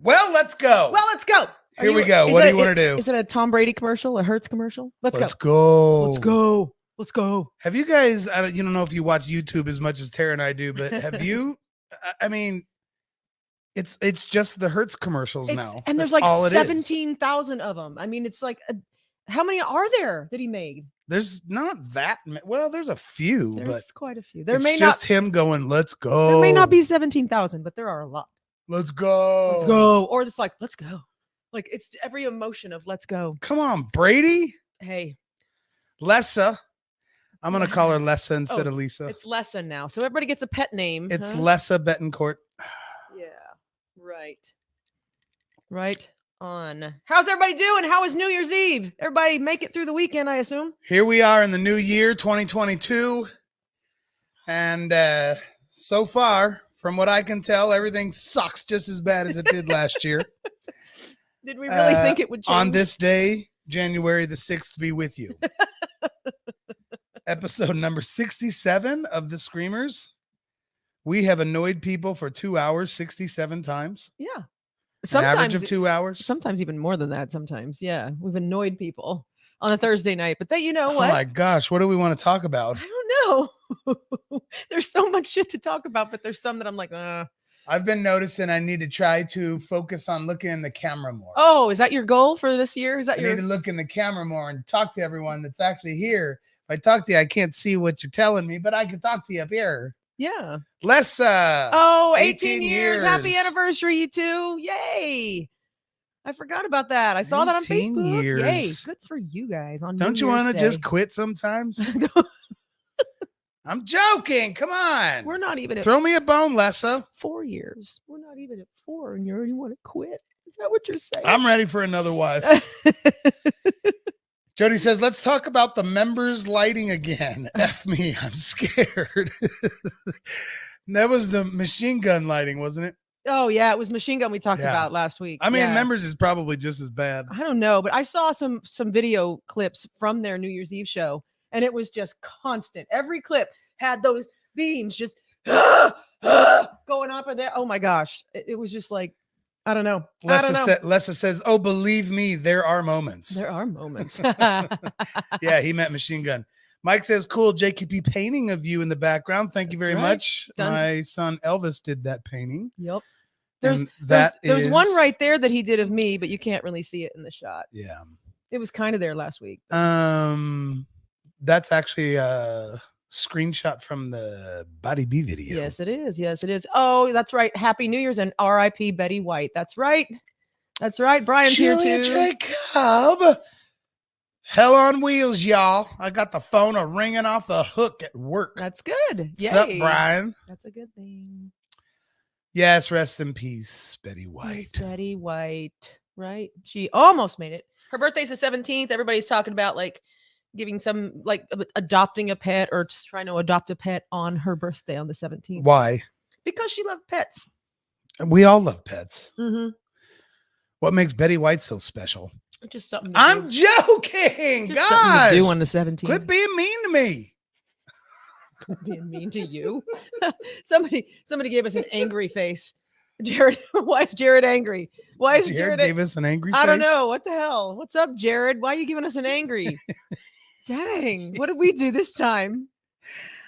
Well, let's go. Here we go. What do you want to do? Is it a Tom Brady commercial, a Hertz commercial? Let's go. Let's go. Have you guys, you don't know if you watch YouTube as much as Tara and I do, but have you, I mean, it's just the Hertz commercials now. And there's like 17,000 of them. I mean, it's like, how many are there that he made? There's not that many. Well, there's a few, there's quite a few. There may just him going, let's go. There may not be 17,000, but there are a lot. Let's go. Let's go. Or it's like, let's go. Like, it's every emotion of let's go. Come on, Brady. Hey. Lessa. I'm going to call her Lessa instead of Lisa. It's Lessa now. So everybody gets a pet name. It's Lessa Betancourt. Yeah. Right on. How's everybody doing? How was New Year's Eve? Everybody make it through the weekend, I assume. Here we are in the new year, 2022. And so far, from what I can tell, everything sucks just as bad as it did last year. Did we really think it would change? On this day, January the 6th, be with you. Episode number 67 of the Screamers. We have annoyed people for 2 hours, 67 times. Yeah. Sometimes, an average of 2 hours. Sometimes even more than that. Sometimes. Yeah. We've annoyed people on a Thursday night, but you know what? Oh my gosh. What do we want to talk about? I don't know. There's so much shit to talk about, but there's some that I'm like, I've been noticing I need to try to focus on looking in the camera more. Oh, is that your goal for this year? Is that I need to look in the camera more and talk to everyone that's actually here. If I talk to you, I can't see what you're telling me, but I can talk to you up here. Yeah. Lessa. Oh, 18 years. Happy anniversary, you two. Yay. I forgot about that. I saw that on Facebook. Years. Yay. Good for you guys. Don't you want to just quit sometimes? I'm joking. Come on. We're not even Throw me a bone, Lessa. 4 years. We're not even at 4 and you already want to quit. Is that what you're saying? I'm ready for another wife. Jody says, let's talk about the members lighting again. F me, I'm scared. That was the machine gun lighting, wasn't it? Oh, yeah. It was machine gun we talked about last week. I mean, members is probably just as bad. I don't know, but I saw some video clips from their New Year's Eve show, and it was just constant. Every clip had those beams just going up and down. Oh, my gosh. It was just like, I don't know. Lessa says, oh, believe me, there are moments. There are moments. Yeah, he meant machine gun. Mike says, cool JKP painting of you in the background. Thank you very much. Done. My son Elvis did that painning. Yep. There's one right there that he did of me, but you can't really see it in the shot. Yeah. It was kind of there last week. That's actually a screenshot from the Body B video. Yes, it is. Yes, it is. Oh, that's right. Happy New Year's and R.I.P. Betty White. That's right. That's right. Brian's here too. Jacob. Hell on wheels, y'all. I got the phone ringing off the hook at work. That's good. What's up, Brian? That's a good thing. Yes, rest in peace, Betty White. Peace, Betty White, right? She almost made it. Her birthday's the 17th. Everybody's talking about giving adopting a pet or just trying to adopt a pet on her birthday on the 17th. Why? Because she loved pets. We all love pets. Mm-hmm. What makes Betty White so special? Just something. I'm joking. Just gosh. to do on the 17th. Quit being mean to me. Being mean to you. Somebody gave us an angry face. Jared, why is Jared angry? Why is Jared gave us an angry face? I don't know. What the hell? What's up, Jared? Why are you giving us an angry? Dang. What did we do this time?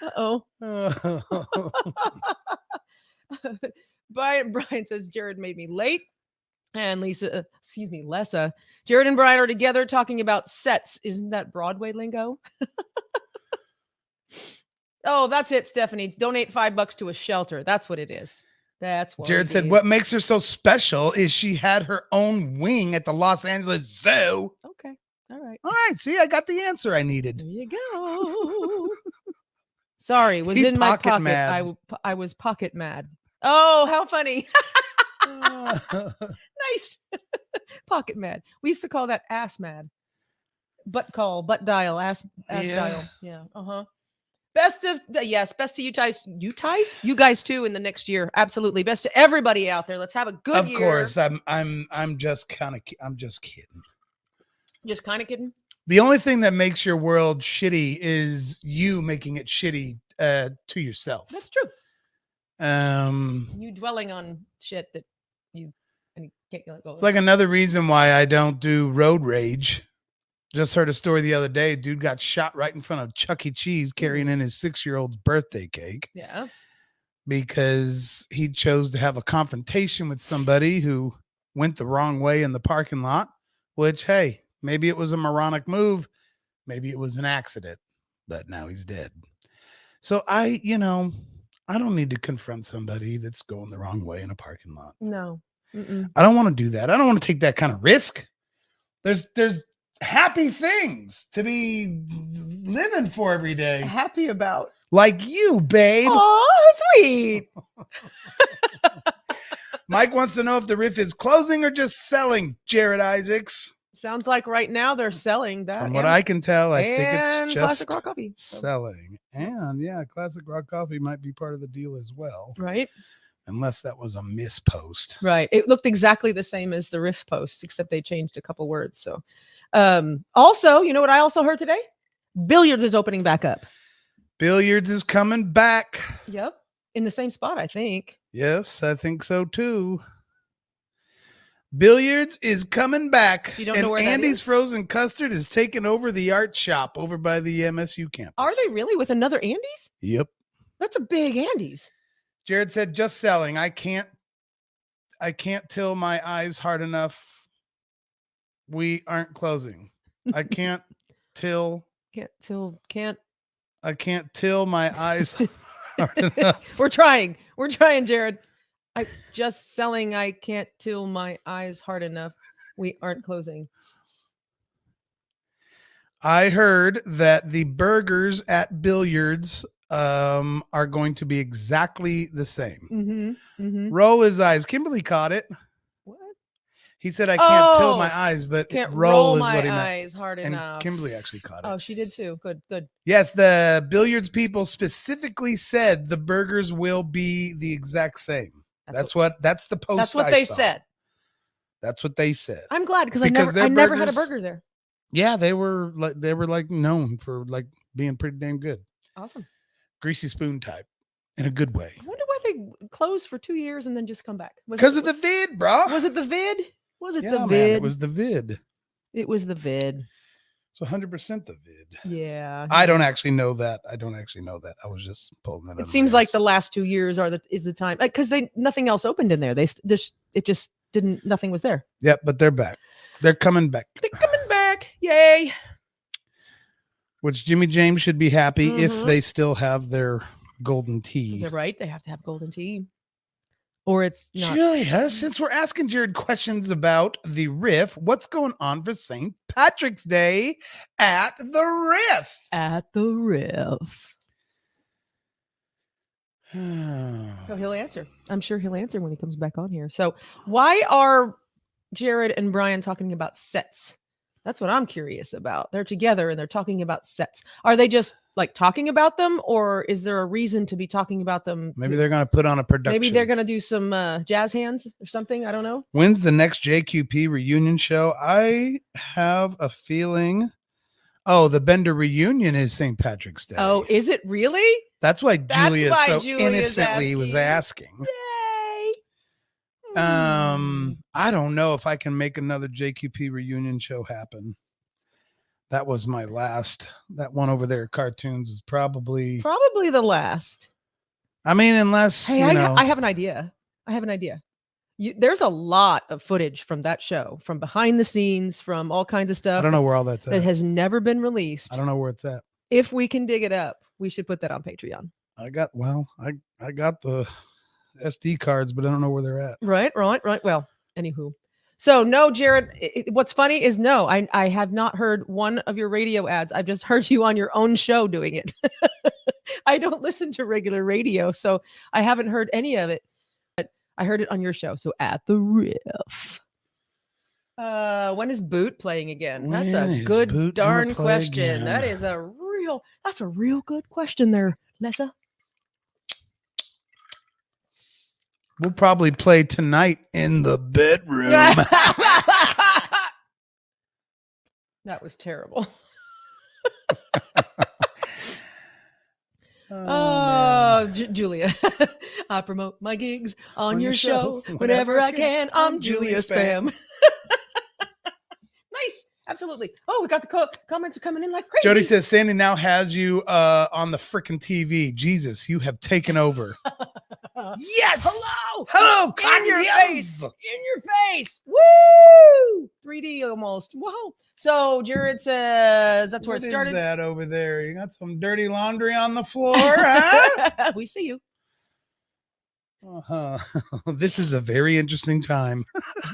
Uh-oh. Brian says Jared made me late. And Lessa. Jared and Brian are together talking about sets. Isn't that Broadway lingo? Oh, that's it, Stephanie. Donate $5 to a shelter. That's what it is. That's what Jared said, what makes her so special is she had her own wing at the Los Angeles Zoo. Okay. All right. See, I got the answer I needed. There you go. Sorry, was in my pocket. Mad. I was pocket mad. Oh, how funny. Nice. Pocket mad. We used to call that ass mad. Butt dial, ass dial. Yeah. Uh-huh. Best to you guys. You guys too in the next year. Absolutely. Best to everybody out there. Let's have a good year. Of course. I'm just kidding. Just kind of kidding. The only thing that makes your world shitty is you making it shitty to yourself. That's true. You dwelling on shit that Can't let go. It's like another reason why I don't do road rage. Just heard a story the other day. Dude got shot right in front of Chuck E. Cheese carrying in his 6-year-old's birthday cake. Yeah. Because he chose to have a confrontation with somebody who went the wrong way in the parking lot, which, hey, maybe it was a moronic move. Maybe it was an accident, but now he's dead. So I don't need to confront somebody that's going the wrong way in a parking lot. No. Mm-mm. I don't want to do that. I don't want to take that kind of risk. There's happy things to be living for every day. Happy about. Like you, babe. Oh, sweet. Mike wants to know if the riff is closing or just selling, Jared Isaacs. Sounds like right now they're selling that. From what I can tell, I think it's just Classic Rock Coffee. selling. And yeah, Classic Rock Coffee might be part of the deal as well. Right. Unless that was a mispost. Right. It looked exactly the same as the riff post, except they changed a couple words. So also, you know what I also heard today? Billiards is opening back up. Billiards is coming back. Yep. In the same spot, I think. Yes, I think so too. Billiards is coming back. You don't know where that Andy's is? Frozen Custard is taking over the art shop over by the MSU campus. Are they really with another Andy's? Yep. That's a big Andy's. Jared said, just selling. I can't till my eyes hard enough. We aren't closing. I can't till my eyes hard enough. We're trying, Jared. I just selling. I can't till my eyes hard enough. We aren't closing. I heard that the burgers at Billiards are going to be exactly the same. Mm-hmm. Mm-hmm. Roll his eyes. Kimberly caught it. What? He said, I can't till my eyes, but Can't roll is my what he meant. eyes hard And enough. Kimberly actually caught it. Oh, she did too. Good. Yes, the Billiards people specifically said the burgers will be the exact same. That's the post. That's what they said. That's what they said. I'm glad because I Because never had a burger there. Yeah, they were like known for like being pretty damn good. Awesome. Greasy spoon type in a good way. I wonder why they closed for 2 years and then just come back. Because of the vid, bro. Was it the vid? Was it Yeah, the vid? man, it was the vid. It was the vid. It's 100% the vid. Yeah. I don't actually know that. I was just pulling that. It seems like the last 2 years is the time because nothing else opened in there. It just didn't. Nothing was there. Yep, but they're back. They're coming back. They're coming back. Yay! Which Jimmy James should be happy if Mhm. they still have their golden tea. They're right. They have to have golden tea, or it's not. Julia, since we're asking Jared questions about the Riff, what's going on for St. Patrick's Day at the Riff? At the Riff. So he'll answer. I'm sure he'll answer when he comes back on here. So why are Jared and Brian talking about sets? That's what I'm curious about. They're together and they're talking about sets. Are they just like talking about them, or is there a reason to be talking about them? Maybe they're going to put on a production. Maybe they're going to do some jazz hands or something. I don't know. When's the next JQP reunion show? I have a feeling. Oh, the Bender reunion is St. Patrick's Day. Oh, is it really? That's why Julia why so Julia's innocently was asking. Yay! I don't know if I can make another JQP reunion show happen. That was my last. That one over there, cartoons, is probably the last. I mean, unless Hey, I have an idea. There's a lot of footage from that show, from behind the scenes, from all kinds of stuff. I don't know where all that's at. That has never been released. I don't know where it's at. If we can dig it up, we should put that on Patreon. I got the SD cards, but I don't know where they're at. Right. Well, anywho. So no, Jared, what's funny is no, I have not heard one of your radio ads. I've just heard you on your own show doing it. I don't listen to regular radio, so I haven't heard any of it. But I heard it on your show. So at the Riff. When is Boot playing again? That's a good darn question. Again? That's a real good question there, Nessa. We'll probably play tonight in the bedroom. That was terrible. Julia. I promote my gigs on your show whenever I can. I'm Julia Spam. Nice. Absolutely. Oh, we got the comments are coming in like crazy. Jody says Sandy now has you on the frickin' TV. Jesus, you have taken over. Yes. Hello. In your Yes. face. In your face. Woo! 3D almost. Whoa. So Jared says that's where What it started. is that over there? You got some dirty laundry on the floor, huh? We see you. This is a very interesting time.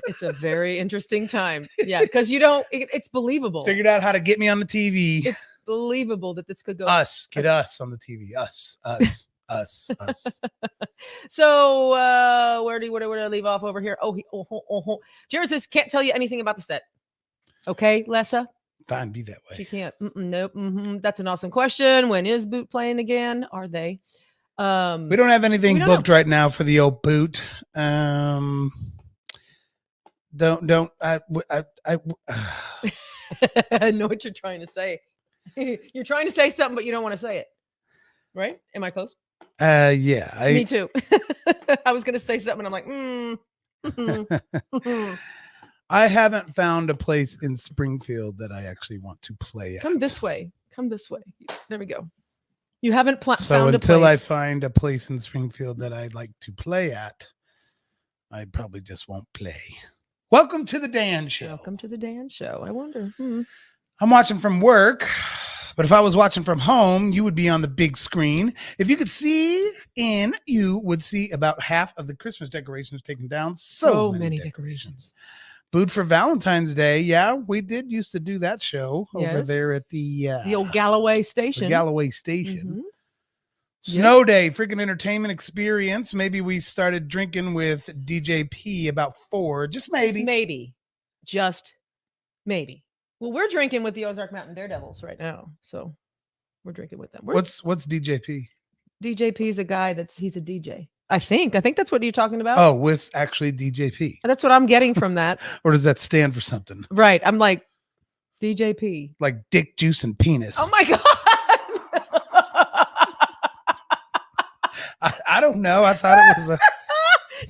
It's a very interesting time. Yeah, because you don't. It's believable. Figured out how to get me on the TV. It's believable that this could go. Get us on the TV. Us. So where did I leave off over here? Jared says can't tell you anything about the set. Okay, Lessa. Fine, be that way. She can't. Nope. That's an awesome question. When is Boot playing again? Are they? We don't have anything booked right now for the old Boot. I know what you're trying to say. You're trying to say something, but you don't want to say it. Right? Am I close? Yeah. Me too. I was going to say something. And I'm like, I haven't found a place in Springfield that I actually want to play at. Come this way. There we go. You haven't found a place. So until I find a place in Springfield that I'd like to play at, I probably just won't play. Welcome to the Dan Show. Welcome to the Dan Show. I wonder. I'm watching from work, but if I was watching from home, you would be on the big screen. If you could see in, you would see about half of the Christmas decorations taken down. So many decorations. Boot for Valentine's Day. Yeah, we did used to do that show over there at the old Galloway Station. Mm-hmm. Snow Day, freaking entertainment experience. Maybe we started drinking with DJ P about 4. Just maybe. Just maybe. Well, we're drinking with the Ozark Mountain Daredevils right now. So we're drinking with them. What's DJ P? DJ P is a guy he's a DJ. I think that's what you're talking about. Oh, with actually DJP. That's what I'm getting from that. Or does that stand for something? Right. I'm like DJP. Like dick, juice, and penis. Oh my God. I don't know. I thought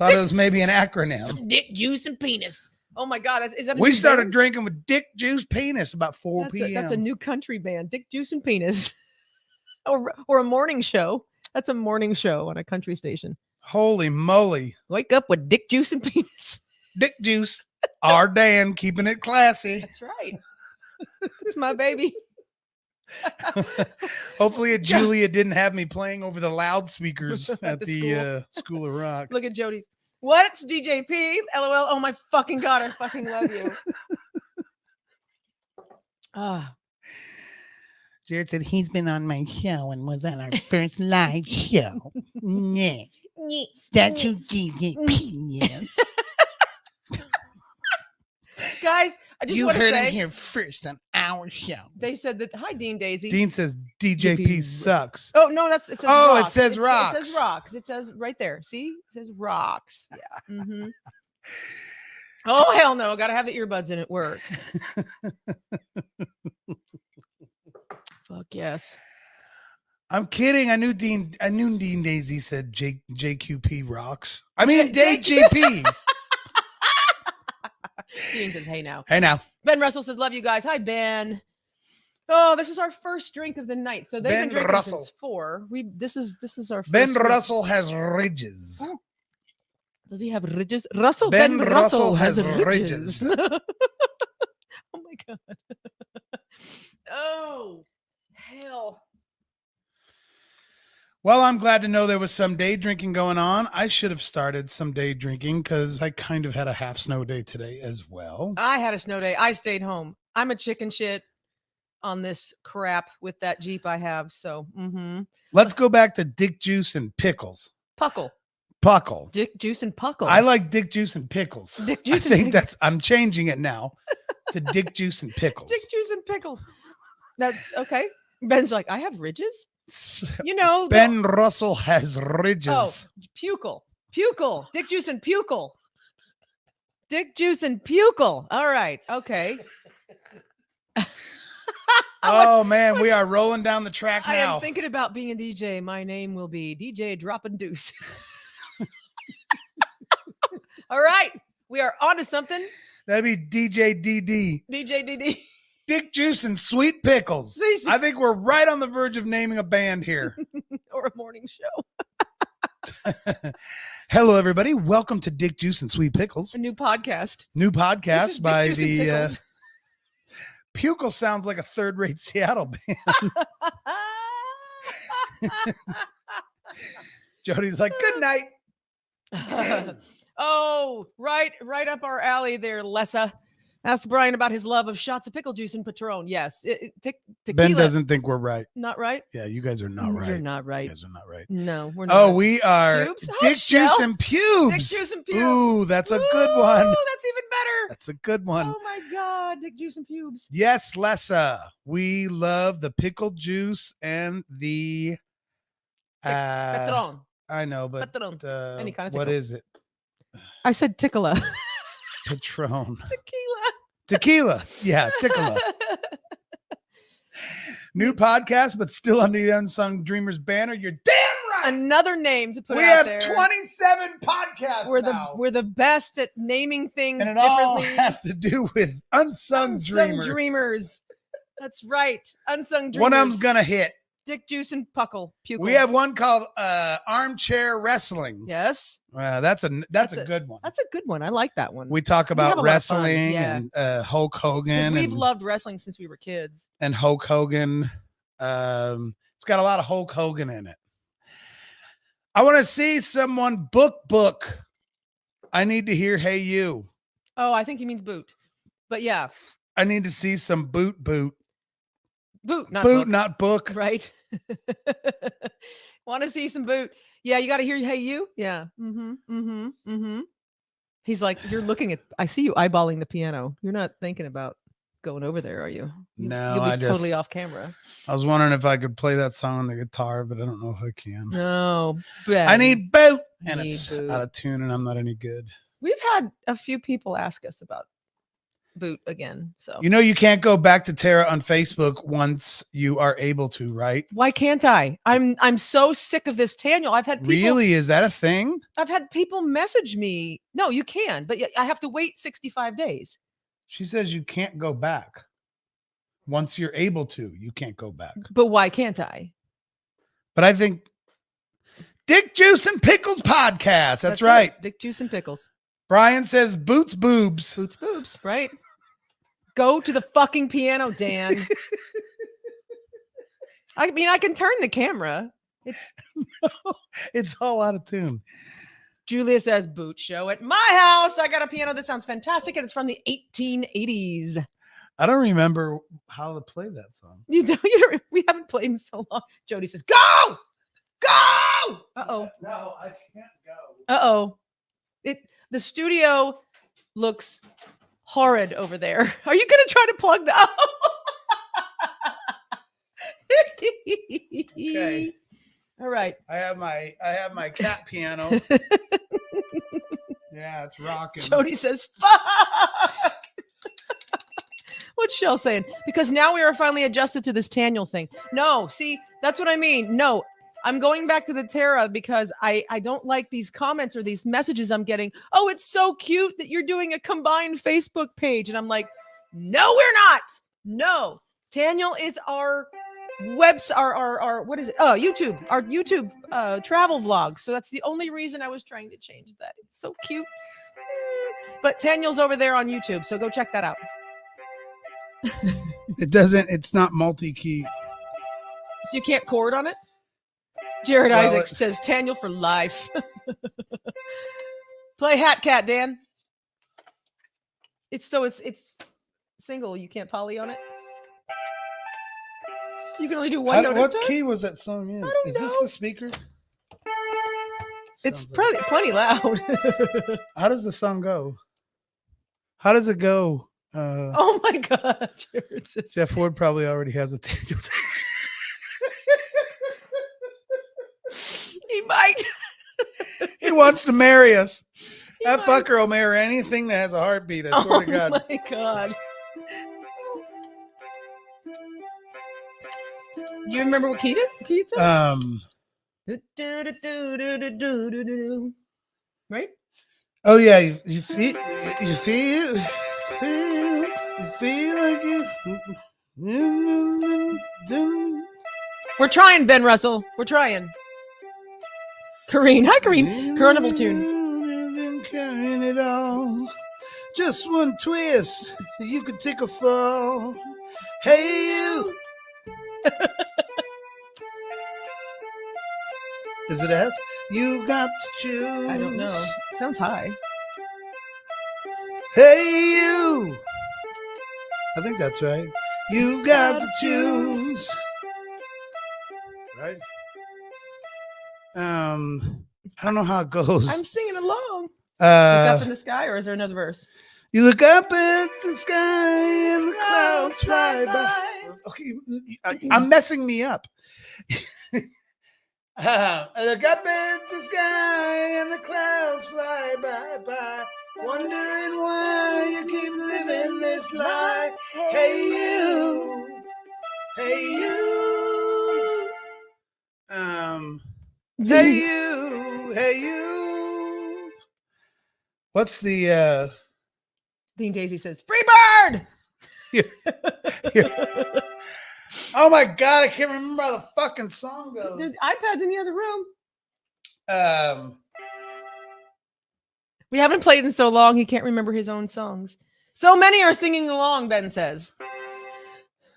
it was maybe an acronym. Some dick, juice, and penis. Oh my God. Is that we started drinking with Dick, Juice, Penis about 4 p.m. That's a new country band. Dick, Juice, and Penis. or a morning show. That's a morning show on a country station. Holy moly. Wake up with Dick, Juice, and Penis. Dick Juice. Our Dan keeping it classy. That's right. It's my baby. Hopefully Julia didn't have me playing over the loudspeakers at the School of Rock. Look at Jody's. What's DJP? LOL. Oh my fucking God. I fucking love you. Jared said he's been on my show and was on our first live show. Yeah. That's who DJP is. Guys, I just want to say. You heard it here first on our show. They said that. Hi, Dean Daisy. Dean says DJP sucks. Oh, no, it says rocks. It says rocks. It says rocks. It says right there. See? It says rocks. Yeah. Mm-hmm. Oh, hell no. Got to have the earbuds in at work. Fuck yes. I'm kidding. I knew Dean Daisy said JQP rocks. I mean, JP. Dean says, hey now. Ben Russell says, love you guys. Hi, Ben. Oh, this is our first drink of the night. So they've been drinking since 4. This is our first Ben drink. Russell has ridges. Oh. Does he have ridges? Ben Russell has ridges. Oh my God. Oh, hell. Well, I'm glad to know there was some day drinking going on. I should have started some day drinking because I kind of had a half snow day today as well. I had a snow day. I stayed home. I'm a chicken shit on this crap with that Jeep I have. So, Let's go back to Dick Juice and Pickles. Puckle. Dick Juice and Puckle. I like Dick Juice and Pickles. Dick Juice I think I'm changing it now to Dick Juice and Pickles. Dick Juice and Pickles. That's okay. Ben's like, I have ridges. You know, Ben Russell has ridges. Oh, Puckle. Dick Juice and Puckle. Dick Juice and Puckle. All right. Okay. Oh man, we are rolling down the track now. I am thinking about being a DJ. My name will be DJ Drop and Deuce. All right. We are on to something. That'd be DJ DD. DJ DD. Dick Juice and Sweet Pickles. I think we're right on the verge of naming a band here. Or a morning show. Hello, everybody. Welcome to Dick Juice and Sweet Pickles. A new podcast. New podcast by the Pukle sounds like a third-rate Seattle band. Jody's like, good night. Oh, right up our alley there, Lessa. Ask Brian about his love of shots of pickle juice and Patron. Yes. Tequila. Ben doesn't think we're right. Not right? Yeah, you guys are not right. You're not right. You guys are not right. No, we're not. Oh, we are Pubes? Dick Juice and Pubes. Dick Juice and Pubes. Ooh, that's a good one. That's even better. That's a good one. Oh my God, Dick Juice and Pubes. Yes, Lessa. We love the pickle juice and the Patron. I know, but Any kind of what pickle. is it? I said tickla. Patron. Tequila. Yeah, tickla. New podcast, but still under the Unsung Dreamers banner. You're damn right. Another name to put we out have there. 27 podcasts now. We're the best at naming things and it differently. all has to do with Unsung Dreamers. That's right. Unsung Dreamers. One of them's gonna hit. Dick Juice and Pukle. We have one called Armchair Wrestling. Yes. That's a good one. That's a good one. I like that one. We talk about wrestling yeah. and Hulk Hogan. We've loved wrestling since we were kids. And Hulk Hogan. It's got a lot of Hulk Hogan in it. I want to see someone book. I need to hear Hey You. Oh, I think he means boot. But yeah. I need to see some boot. Boot, not boot, book. not book. Right. Want to see some boot. Yeah, you got to hear Hey You. Yeah. He's like, you're looking at, I see you eyeballing the piano. You're not thinking about going over there, are you? No, you'll be totally off camera. I was wondering if I could play that song on the guitar, but I don't know if I can. No. Ben. I need boot. And it's out of tune and I'm not any good. We've had a few people ask us about boot again. So you can't go back to Tara on Facebook once you are able to, right? Why can't I? I'm so sick of this, Taniel. I've had people, really, is that a thing? I've had people message me. No, you can, but I have to wait 65 days. She says you can't go back. Once you're able to, you can't go back. But why can't I? But I think Dick Juice and Pickles podcast. That's right. It. Dick Juice and Pickles. Brian says boots boobs. Boots boobs, right? Go to the fucking piano, Dan. I mean, I can turn the camera. It's all out of tune. Julia says boot show at my house. I got a piano that sounds fantastic, and it's from the 1880s. I don't remember how to play that song. You don't. We haven't played in so long. Jody says, "Go, go." Uh-oh. No, I can't go. Uh-oh. The studio looks horrid over there. Are you going to try to plug that? Okay. All right. I have my cat piano. Yeah, it's rocking. Jody says, "Fuck." What's Shell saying? Because now we are finally adjusted to this Taniel thing. No, see, that's what I mean. No, I'm going back to the Tara because I don't like these comments or these messages I'm getting. Oh, it's so cute that you're doing a combined Facebook page. And I'm like, no, we're not. No, Taniel is our our what is it? Oh, YouTube, our YouTube travel vlog. So that's the only reason I was trying to change that. It's so cute. But Taniel's over there on YouTube. So go check that out. It's not multi-key. So you can't chord on it? Jared Isaacs says Taniel for life. Play Hat Cat, Dan. It's single. You can't poly on it. You can only do one note. What key was that song in? Is this the speaker? It's probably plenty loud. How does the song go? How does it go? Oh my God. Jared says, Jeff Ward probably already has a Taniel. He might. He wants to marry us. That fucker will marry anything that has a heartbeat. I swear to God. Oh my God. Do you remember what key it's on? Right? Oh yeah, you feel like you. We're trying, Ben Russell. We're trying. Kareen. Hi, Kareen. Carnival tune. Carrying it all. Just one twist, you could take a fall. Hey you. Is it F? You got to choose. I don't know. Sounds high. Hey you. I think that's right. You got to choose. Right? I don't know how it goes. I'm singing along. Look up in the sky, or is there another verse? You look up at the sky and the clouds fly by. Okay, I'm messing me up. I look up at the sky and the clouds fly by, wondering why you keep living this lie. Hey you, hey you, hey you, hey you. What's the Dean Daisy says, "Free bird." Oh my god, I can't remember how the fucking song goes. There's iPads in the other room. We haven't played in so long, he can't remember his own songs. So many are singing along, Ben says.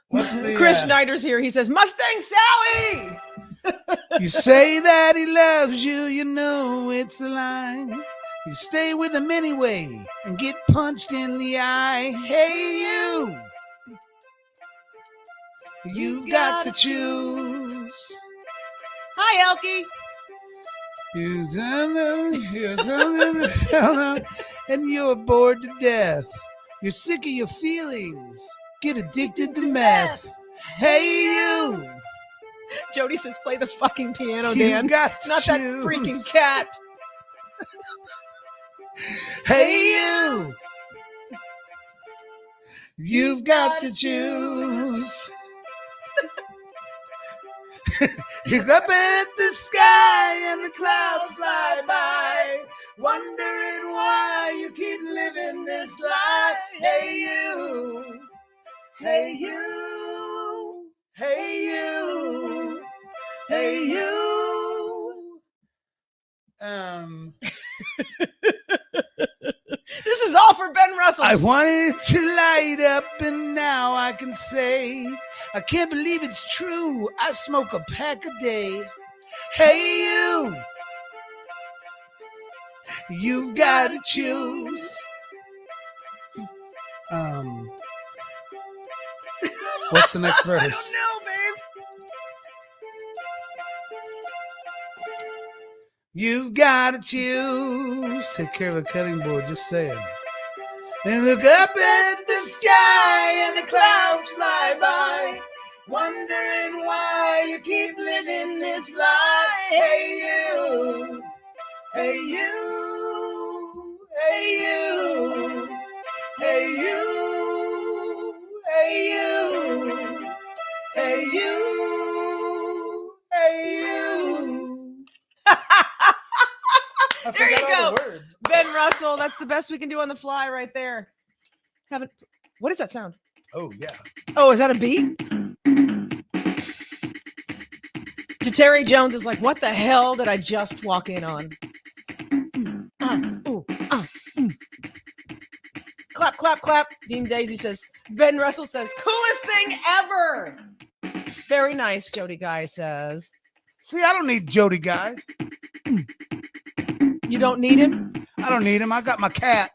What's the, Chris Schneider's here. He says, Mustang Sally! You say that he loves you, you know it's a lie. You stay with him anyway and get punched in the eye. Hey, you've got to choose. Hi, Elkie. And you're bored to death. You're sick of your feelings. Get addicted to meth. Hey, you. Jody says, play the fucking piano, Dan. Got to Not choose. that freaking cat. Hey, you've got to choose. You look up at the sky and the clouds fly by, wondering why you keep living this lie. Hey, you. Hey, you. Hey, you. Hey, you. This is all for Ben Russell. I wanted to light up, and now I can say, I can't believe it's true. I smoke a pack a day. Hey, you've got to choose. What's the next verse? I don't know, babe. You've got to choose. Take care of a cutting board, just saying. And look up at the sky and the clouds fly by, wondering why you keep living this lie. Hey, you. Hey, you. Hey, you. Hey, you. Hey, you. Hey, you. Hey, you. There you go. Ben Russell. That's the best we can do on the fly right there. What is that sound? Oh, yeah. Oh, is that a beat? Terry Jones is like, what the hell did I just walk in on? Clap, clap, clap. Dean Daisy says, Ben Russell says, coolest thing ever. Very nice, Jody Guy says. See, I don't need Jody Guy. You don't need him? I don't need him. I got my cat.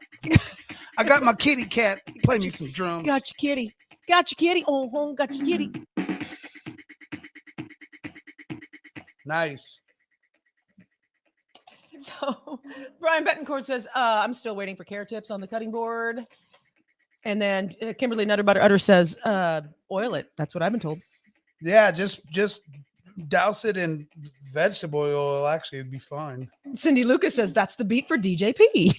I got my kitty cat. Play me some drums. Got your kitty. Got your kitty. Oh, got your kitty. Nice. So Brian Betancourt says, I'm still waiting for care tips on the cutting board. And then Kimberly Nutterbutter says, oil it. That's what I've been told. Yeah, just douse it in vegetable oil. Actually, it'd be fine. Cindy Lucas says, that's the beat for DJP.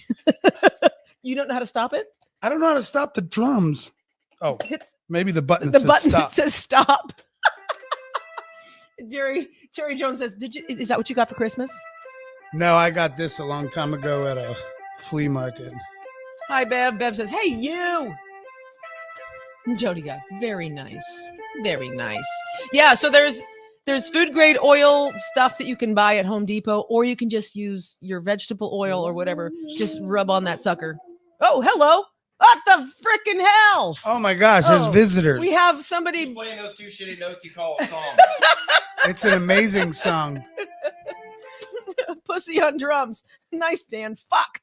You don't know how to stop it? I don't know how to stop the drums. Oh, maybe the button the says button stop. That says stop. Terry Jones says, is that what you got for Christmas? No, I got this a long time ago at a flea market. Hi, Bev. Bev says, "Hey, you." Jody got very nice. Very nice. Yeah, so there's food grade oil stuff that you can buy at Home Depot, or you can just use your vegetable oil or whatever. Just rub on that sucker. Oh, hello. What the freaking hell? Oh my gosh, there's visitors. We have somebody playing those two shitty notes you call a song. It's an amazing song. Pussy on drums. Nice, Dan. Fuck.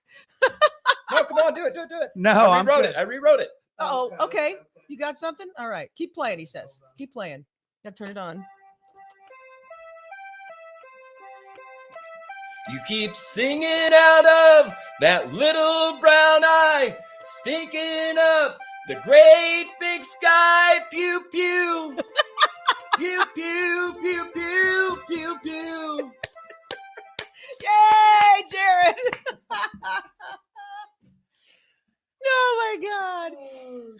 No, come on, do it. No, I rewrote it. Oh, okay. You got something? All right. Keep playing, he says. Keep playing. Gotta turn it on. You keep singing out of that little brown eye, stinking up the great big sky. Pew, pew. Pew, pew, pew, pew, pew, pew. Yay, Jared. Oh my God. Oh,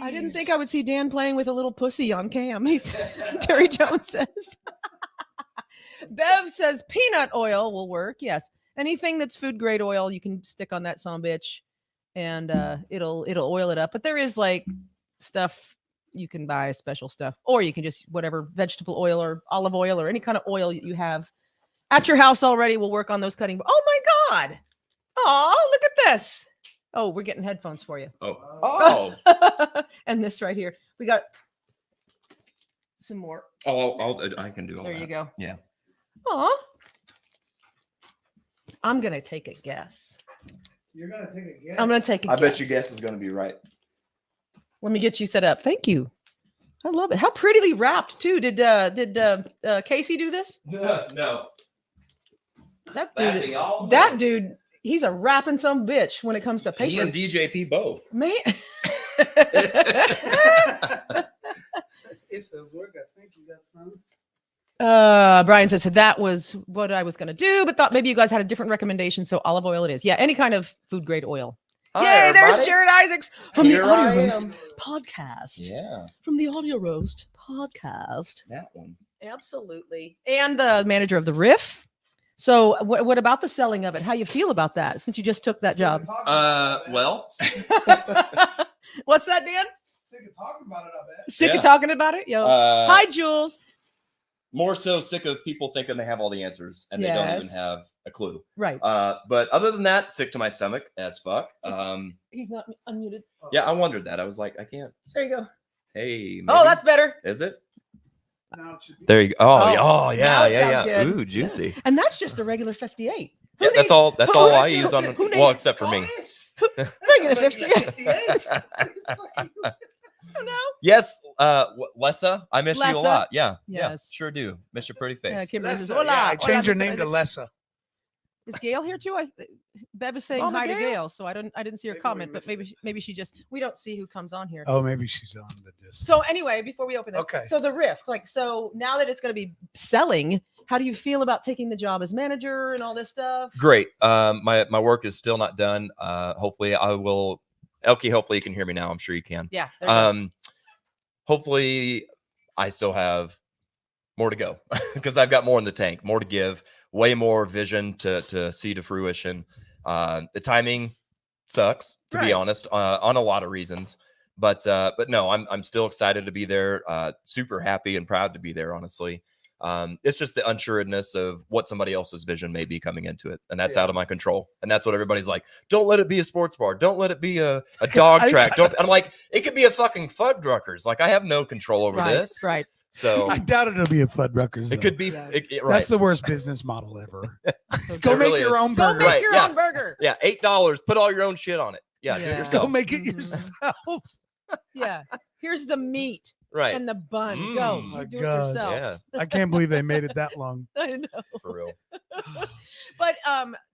I didn't think I would see Dan playing with a little pussy on cam. Terry Jones says. Bev says peanut oil will work. Yes. Anything that's food grade oil, you can stick on that bitch and it'll oil it up. But there is like stuff you can buy, special stuff, or you can just whatever vegetable oil or olive oil or any kind of oil you have at your house already will work on those cutting. Oh my God. Oh, look at this. Oh, we're getting headphones for you. Oh. And this right here. We got some more. Oh, I can do all There that. you go. Yeah. Aw. I'm going to take a guess. You're going to take a guess? I'm going to take a I guess. bet your guess is going to be right. Let me get you set up. Thank you. I love it. How prettily wrapped, too. Did Casey do this? No. That dude, he's a rapping some bitch when it comes to paper. He and DJP both. Man. If those work, I think you got some. Brian says that was what I was going to do, but thought maybe you guys had a different recommendation. So olive oil it is. Yeah, any kind of food grade oil. Hi, Yay, there's everybody. Jared Isaacs from Here the Audio I Roast am. podcast. Yeah, From the Audio Roast podcast. that one. Absolutely. And the manager of the Riff. So what about the selling of it? How you feel about that since you just took that job? Well, What's that, Dan? Sick of talking about it, I bet. Sick Yeah. of talking about it? Yo. Hi, Jules. more so sick of people thinking they have all the answers and they don't even Yes. have a clue. Right. But other than that, sick to my stomach as fuck. He's not unmuted. Yeah, I wondered that. I was like, I can't. There you go. Hey, Oh, maybe? that's better. Is it? Now it should be. There you go. Oh, Yeah, now it yeah. sounds good. Ooh, juicy. And that's just a regular 58. Yeah, that's all. That's who all I needs- use on. who Well, needs except for me. Regular 58. Oh, no. Yes, Lessa, I miss you a Lessa? lot. Yeah, Yes. yeah, sure do. Miss your pretty Yeah, face. Kimberly says, Lessa, hola. yeah, I Hola, changed your Mr. name to Isaacs. Lessa. Is Gail here too? Bev is saying Mama hi to Gail? Gail, so I didn't see her Maybe we comment, but missed maybe she just we don't see who comes on here. Oh, maybe she's on the disc. So anyway, before we open this, Okay. so the Rift, so now that it's going to be selling, how do you feel about taking the job as manager and all this stuff? Great. My work is still not done. Hopefully, I will. Elkie, hopefully you can hear me now. I'm sure you can. Yeah. There you go. Hopefully, I still have more to go because I've got more in the tank, more to give, way more vision to see to fruition. The timing sucks, to be Right. honest, on a lot of reasons. But no, I'm still excited to be there. Super happy and proud to be there. Honestly, it's just the unsureness of what somebody else's vision may be coming into it, and that's out of my control. And that's what everybody's like. Don't let it be a sports bar. Don't let it be a dog track. Don't. I'm like, it could be a fucking Fuddruckers. Like I have no control over this. Right. So I doubt it'll be a Fuddruckers. it could be. Yeah. Right. That's the worst business model ever. So Go It make really your is. own Go burger. make Right, your yeah. own burger. Yeah, $8. Put all your own shit on it. Yeah, do it Yeah. yourself. Go make it Mhm. yourself. Yeah. Here's the meat Right. and the bun. Go. Mm. You My do it God. yourself. Yeah, I can't believe they made it that long. I know. for real. But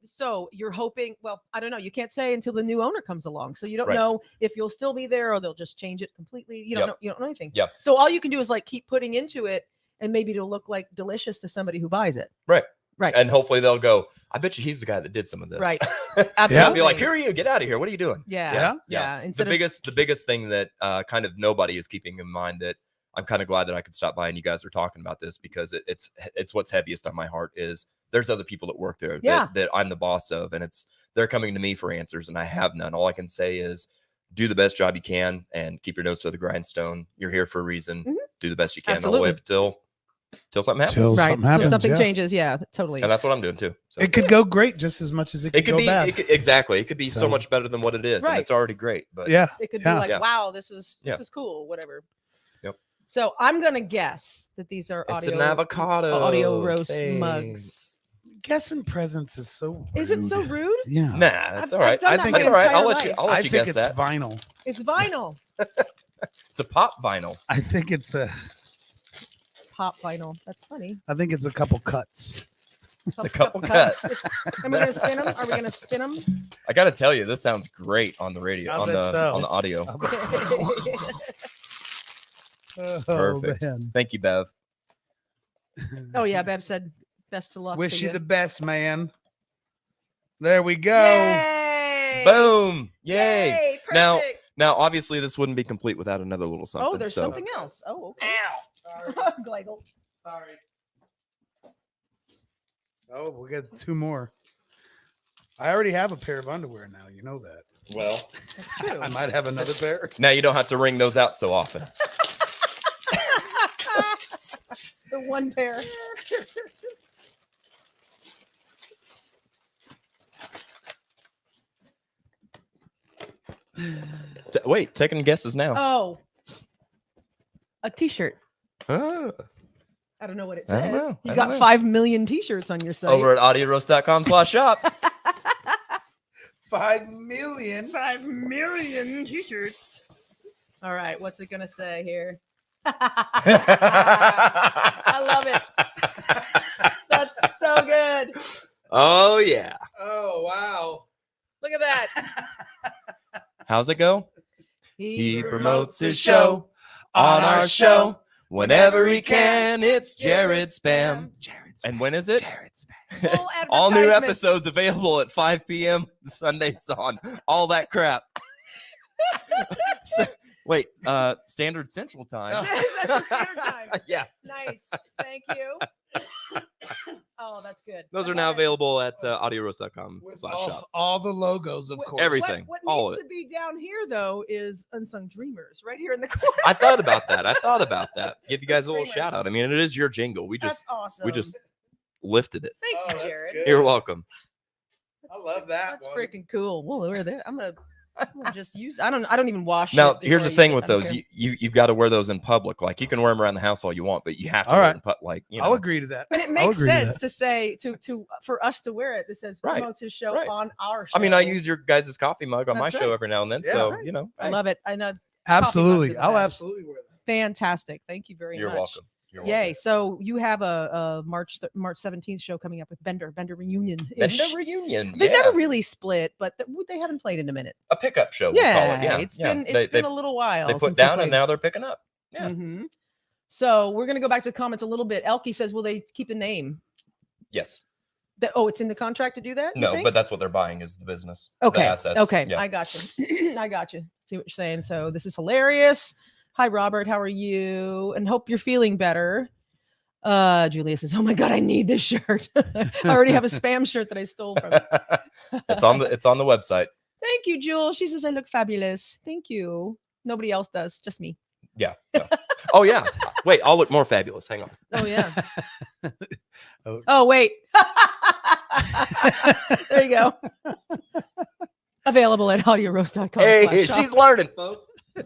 so you're hoping, well, I don't know. You can't say until the new owner comes along. So you don't Right. know if you'll still be there or they'll just change it completely. You don't know, you don't know anything. Yep. So all you can do is like keep putting into it and maybe it'll look like delicious to somebody who buys it. Right. Right. And hopefully they'll go, I bet you he's the guy that did some of this. Right. I'll Absolutely. be like, here are you. Get out of here. What are you doing? Yeah. Yeah? Yeah. The Instead of biggest thing that kind of nobody is keeping in mind that I'm kind of glad that I could stop by and you guys are talking about this, because it's what's heaviest on my heart is there's other people that work there that I'm the boss of, and they're coming to me for answers and I have none. All I can say is do the best job you can and keep your nose to the grindstone. You're here for a reason. Do the best you can all the way up till something happens. Till Right. something happens, Till something yeah. changes. Yeah, totally. And that's what I'm doing too. So It could go great just as much as it could go be bad. exactly. It could be so So- much better than what it is, and Right. it's already great. But Yeah. It could Yeah. be like, Yeah. wow, this is cool, whatever. Yep. So I'm gonna guess that these are it's audio an avocado audio roast Thanks. mugs. Guessing presents is so rude. Is it so rude? Yeah. Nah, that's I've- all right. I've done I that think my That's all right. entire I'll let life. you. I'll I let you think guess it's that. vinyl. It's vinyl. It's a pop vinyl. I think it's a Pop vinyl. That's funny. I think it's a couple cuts. couple cuts. And we're gonna spin them. Are we gonna spin them? I got to tell you, this sounds great on the radio, I on bet the so. on the audio. Oh, Perfect. man. Thank you, Bev. Oh yeah, Bev said best of luck. Wish to you the best, man. There we go. Yay! Boom! Yay! Now- Perfect. Now, obviously, this wouldn't be complete without another little something. Oh, there's so. something else. Oh, okay. Sorry. Gleggle. Sorry. Oh, we got two more. I already have a pair of underwear now. You know that. Well, That's true. I might have another pair. now you don't have to wring those out so often. The one pair. Wait, taking guesses now. Oh, a T-shirt. Ah. I don't know what it I don't says. know. You I got don't know. 5 million T-shirts on your site. Over at audioroast.com/shop. 5 million. 5 million T-shirts. All right, what's it gonna say here? I love it. That's so good. Oh, yeah. Oh, wow. Look at that. How's it go? He promotes his show on our show whenever he can. It's Jared Spam. And when is it? Full All new advertisement. episodes available at 5 p.m. Sundays on all that crap. So- wait, Standard Central Time. Central Standard Time. Yeah, Nice. Thank you. Oh, that's good. those I are now love it. available at audioroast.com/shop. With all the logos, of What- course. Everything. What all needs of to be down here, though, is Unsung Dreamers right here in the corner. I thought about that. Give you guys a little Screamers. shout out. I mean, it is your jingle. We That's just awesome. lifted it. Thank Oh, you, that's Jared. good. You're welcome. I love that. That's one. freaking cool. Well, wear that. I'm gonna just use. I don't even wash. Now, it here's before the I thing use it. with I don't those. care. You've got to wear those in public. Like you can wear them around the house all you want, but you have to All wear right. it in like you know. I'll agree to that. And it I'll makes agree to sense that. to say for us to wear it. That says Right, promotes his show right. on our show. I mean, I use your guys' coffee mug on my That's show right. every now and then. Yeah. So That's right. you know, I hey, love it. I know. Absolutely. the I'll best. absolutely wear that. Fantastic. Thank you very you're much. welcome. You're Yay! welcome. So you have a March 17th show coming up with Bender reunion. Vendor reunion. They've yeah. never really split, but they haven't played in a minute. A pickup show. We'll call it. Yeah, it's yeah. been They- it's been a little while. They put since down and played. now they're picking up. Yeah. Mhm. So we're gonna go back to the comments a little bit. Elkie says, "Will they keep the name?" Yes. It's in the contract to do that. you No, think? but that's what they're buying is the business. Okay. The assets. Okay. Yeah. I got you. I got you. See what you're saying. So this is hilarious. Hi, Robert. How are you? And hope you're feeling better. Julia says, "Oh my God, I need this shirt. I already have a spam shirt that I stole from." it's on the website. Thank you, Jewel. She says I look fabulous. Thank you. Nobody else does, just me. Yeah. No. Oh yeah. Wait, I'll look more fabulous. Hang on. Oh yeah. Oh, Oh wait. There you go. Available at audioroast.com. Hey, she's learning, folks. I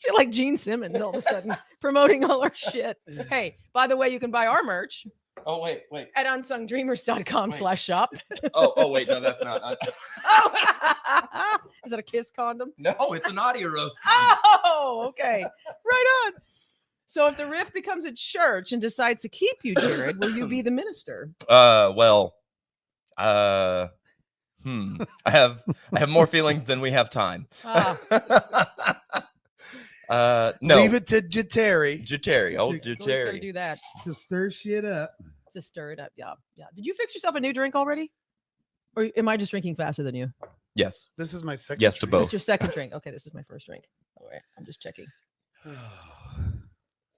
feel like Gene Simmons all of a sudden promoting all our shit. Hey, by the way, you can buy our merch Oh wait. at unsungdreamers.com/shop. Oh wait, no, that's not. Oh, is that a kiss condom? No, it's an audio roast. Oh, okay. Right on. So if the riff becomes a church and decides to keep you, Jared, will you be the minister? I have more feelings than we have time. Ah, No. Leave it to Jateri Jateri, old always gotta Jateri. do that to stir shit up. to stir it up. Yeah, yeah. Did you fix yourself a new drink already, or am I just drinking faster than you? Yes. This is my second. Yes to drink. both. What's your second drink? Okay, this is my first drink. All right, I'm just checking.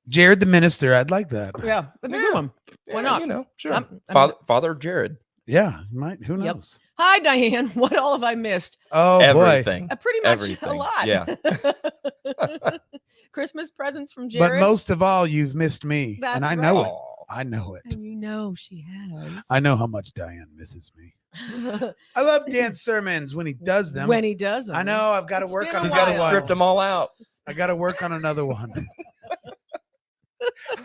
Jared the minister. I'd like that. Yeah, that'd be a good one. Why not? You know, sure. I'm- Father Jared. Yeah, might. Who Yep. knows? Hi, Diane. What all have I missed? Oh Everything. Pretty much Everything. a lot. Yeah. Christmas presents from Jared. But most of all, you've missed me, That's and I know it. Aw. I know it. And you know she has. I know how much Diane misses me. I love Dan's sermons when he does them. when he does them. I know I've got to It's work been on a He's another got to while. one. script them all out. I got to work on another one.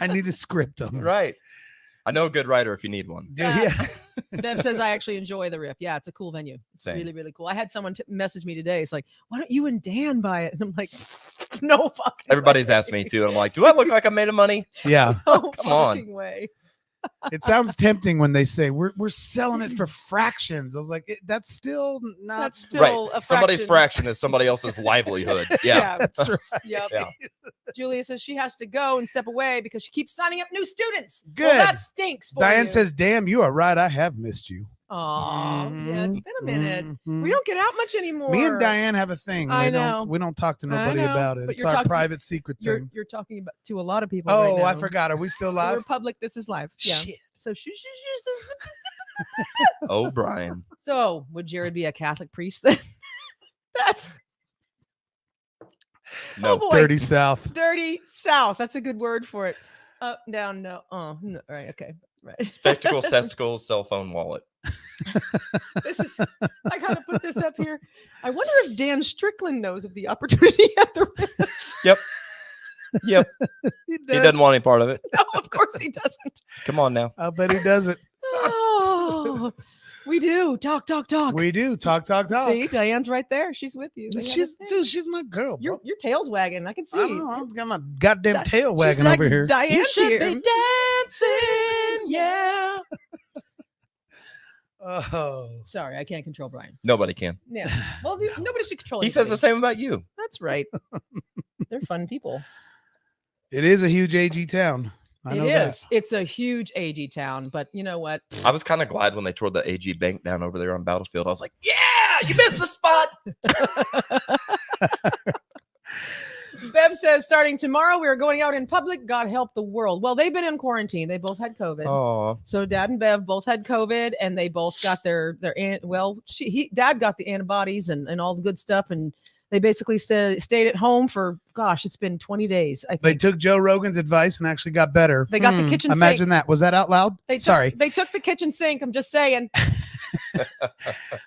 I need a script them. Right. I know a good writer if you need one. Yeah. Bev says I actually enjoy the riff. Yeah, it's a cool venue. It's Same. really, really cool. I had someone message me today. It's like, why don't you and Dan buy it? And I'm like, no fucking Everybody's way. asked me too. And I'm like, do I look like I made of money? Yeah. No Come on. fucking way. It sounds tempting when they say we're selling it for fractions. I was like, that's still not. That's still Right. a Somebody's fraction. fraction is somebody else's livelihood. Yeah. That's right. Yep. Yeah. Julia says she has to go and step away because she keeps signing up new students. Good. Well, that stinks for Diane you. says, "Damn, you are right. I have missed you." Aw, yeah, it's been a minute. Mhm. We don't get out much anymore. Me and Diane have a thing. I We know. We don't talk to I nobody know, about it. but It's you're our talking- private secret thing. You're talking about to a lot of people. Oh, right now. I forgot. Are we still We're live? public. This is live. Yeah. Shit. So Oh, Brian. So would Jared be a Catholic priest then? That's No. oh boy. Dirty South. Dirty South. That's a good word for it. Up, down, no. Oh, no. Right. Okay. Right. Spectacles, testicles, cell phone, wallet. This is. I gotta put this up here. I wonder if Dan Strickland knows of the opportunity at the Ritz. Yep. He He does. doesn't want any part of it. No, of course he doesn't. Come on now. I bet he does it. Oh, we do. Talk. We do. Talk. See, Diane's right there. She's with you. They have a She's thing. dude. She's my girl. Your Bro. tail's wagging. I can see. I don't know. I've got my goddamn Di- tail She's wagging like, over here. Diane's here. dancing, yeah. Oh. Sorry, I can't control Brian. Nobody can. Yeah. Well, dude, nobody should control. He says the anybody. same about you. That's right. They're fun people. It is a huge AG town. I It know is. It's a huge AG town, but you know what? I was kind of glad when they tore the AG bank down over there on Battlefield. I was like, yeah, you missed the spot. Bev says, starting tomorrow, we are going out in public. God help the world. Well, they've been in quarantine. They both had COVID. Oh, So Dad and Bev both had COVID, and they both got Dad got the antibodies and all the good stuff, and they basically stayed at home for it's been 20 days. I They think took Joe Rogan's advice and actually got better. They got the kitchen sink. Imagine that. Was that out loud? Sorry. They took the kitchen sink. I'm just saying.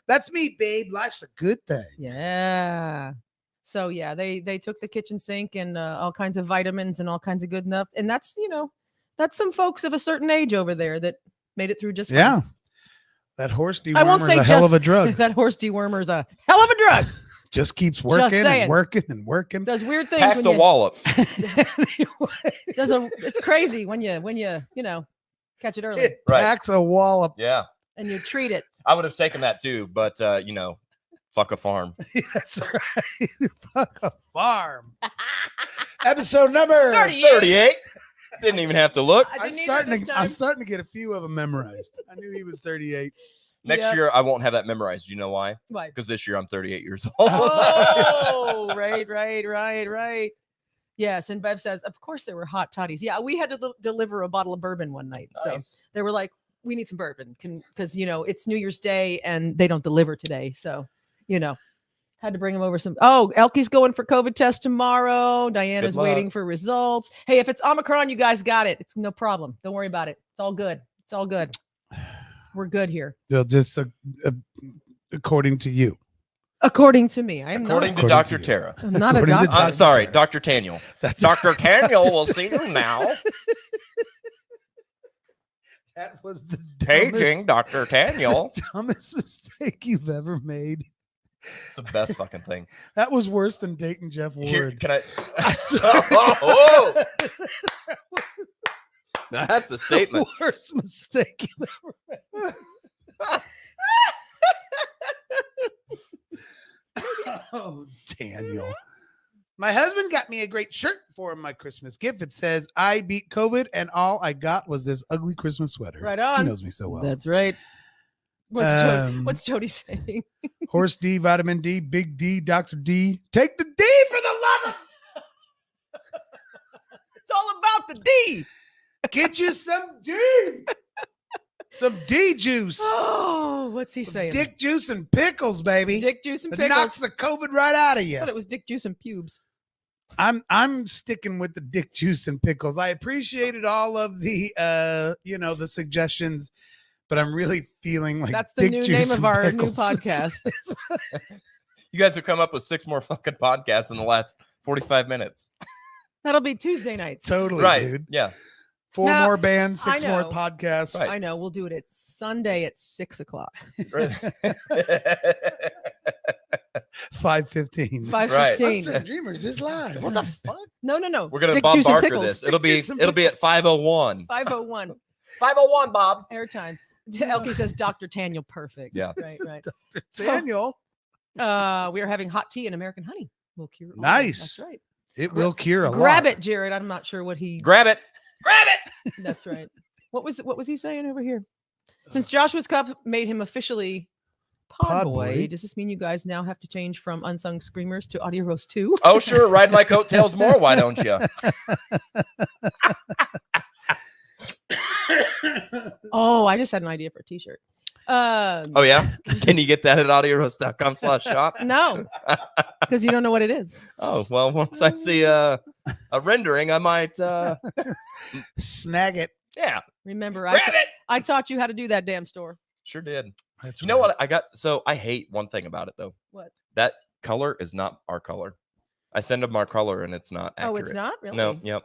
That's me, babe. Life's a good thing. Yeah. So yeah, they took the kitchen sink and all kinds of vitamins and all kinds of good enough. And that's some folks of a certain age over there that made it through just fine. Yeah. That horse I won't dewormer is say a hell just- of a drug. That horse dewormer is a hell of a drug. Just keeps working saying. and working and working. Does weird things. packs when a you- wallop. It's crazy when you catch it early It Right. packs a wallop. Yeah, and you treat it. I would have taken that too, but fuck a farm. That's right. Fuck a farm. Episode number 38. Didn't even have to look. I I'm didn't either this I'm time. starting to get a few of them memorized. I knew he was 38. Next Yep. year, I won't have that memorized. Do you know why? Why? Because this year I'm 38 years old. Oh, right. Yes, and Bev says, of course there were hot toddies. Yeah, we had to deliver a bottle of bourbon one night. Nice. So they were like, we need some bourbon because it's New Year's Day and they don't deliver today. So, had to bring them over some. Oh, Elke's going for COVID test tomorrow. Diana's Good luck. waiting for results. Hey, if it's Omicron, you guys got it. It's no problem. Don't worry about it. It's all good. We're good here. They'll just according to you. According to me. I am According not, to According to Dr. you. Tara. I'm not a according to doctor. I'm Dr. sorry, Tara. Dr. Taniel. That's Dr. Taniel will see you now. That was the Paging Dr. Taniel. dumbest mistake you've ever made. It's the best fucking thing. That was worse than dating Jeff Here, Ward. can I? Oh, That's a statement. Worst mistake you've ever made. Oh, Daniel. My husband got me a great shirt for my Christmas gift. It says, I beat COVID and all I got was this ugly Christmas sweater. Right on. He knows me so well. That's right. What's Jody saying? Horse D, vitamin D, big D, Dr. D. Take the D for the love of... It's all about want the D. Get you some D. Some D juice. Oh, what's he Some saying? dick juice and pickles, baby. Dick juice and It pickles. knocks the COVID right out of I you. thought it was dick juice and pubes. I'm sticking with the dick juice and pickles. I appreciated all of the the suggestions, but I'm really feeling like That's the dick new juice name of and our new pickles. podcast. You guys have come up with 6 more fucking podcasts in the last 45 minutes. That'll be Tuesday nights. Totally, Right. dude. Yeah. 4 Now, more bands, 6 I more know. podcasts. Right. I know. We'll do it at Sunday at 6:00. 5:15. 5:15. Unsung Dreamers is live. What the fuck? No. We're gonna Dick Bob juice and Barker pickles. this. It'll Dick be juice and it'll be at 5:01. 5:01 5:01, Bob. airtime. Elkie says Dr. Taniel, perfect. Yeah. Right. Daniel, We are having hot tea and American honey. Will cure all. Nice. That's right. it will cure a lot. Grab it, Jared. I'm not sure what he. Grab it. Grab it. That's right. What was he saying over here? Since Joshua's Cup made him officially Pod Boy, Boy. does this mean you guys now have to change from Unsung Screamers to Audio Roast 2? Oh, sure. Ride my coattails more. Why don't you? Oh, I just had an idea for a t-shirt. Oh, yeah. Can you get that at audioroast.com/shop? No, because you don't know what it is. Oh, well, once I see a rendering, I might. Snag it. Yeah. Remember, Grab it. I taught you how to do that damn store. Sure did. That's You know what? I got. So I hate one thing about it, though. What? That color is not our color. I send them our color and it's not accurate. Oh, it's not really. No. Yep.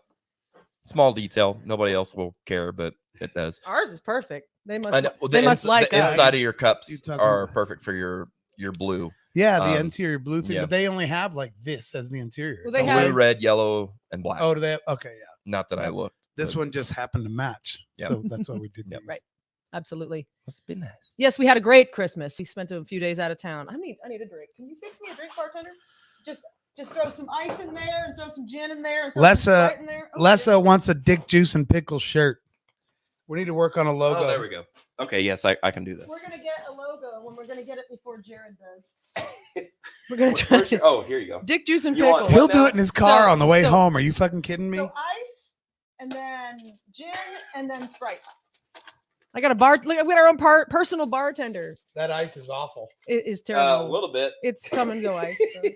Small detail. Nobody else will care, but it does. Ours is perfect. They must. I know, They must like the us. inside of your You cups talking are about- perfect for your blue. Yeah, the Um, interior blue thing, yeah. but they only have like this as the interior. Well, they don't have- Blue, red, yellow, and black. Oh, do they have? Okay, yeah. Not that I looked. This but one just happened to match. Yep. So that's why we did Yep. these. Right. Absolutely. must be nice. Yes, we had a great Christmas. We spent a few days out of town. I need a drink. Can you fix me a drink, bartender? Just throw some ice in there and throw some gin in there. And throw some Lessa- Sprite in there. Oh, Lessa wants a dick juice and pickle shirt. We need to work on a logo. Oh, there we go. Okay, yes, I can do this. We're gonna get a logo when we're gonna get it before Jared does. We're gonna try Where's your- oh, here you go. Dick juice and You want- pickles. He'll What do now? it in his car So- on the way so- home. Are you fucking kidding me? So ice and then gin and then Sprite. I got a bar. Look, we got our own personal bartender. That ice is awful. It is A terrible. little bit. It's come and go ice. so-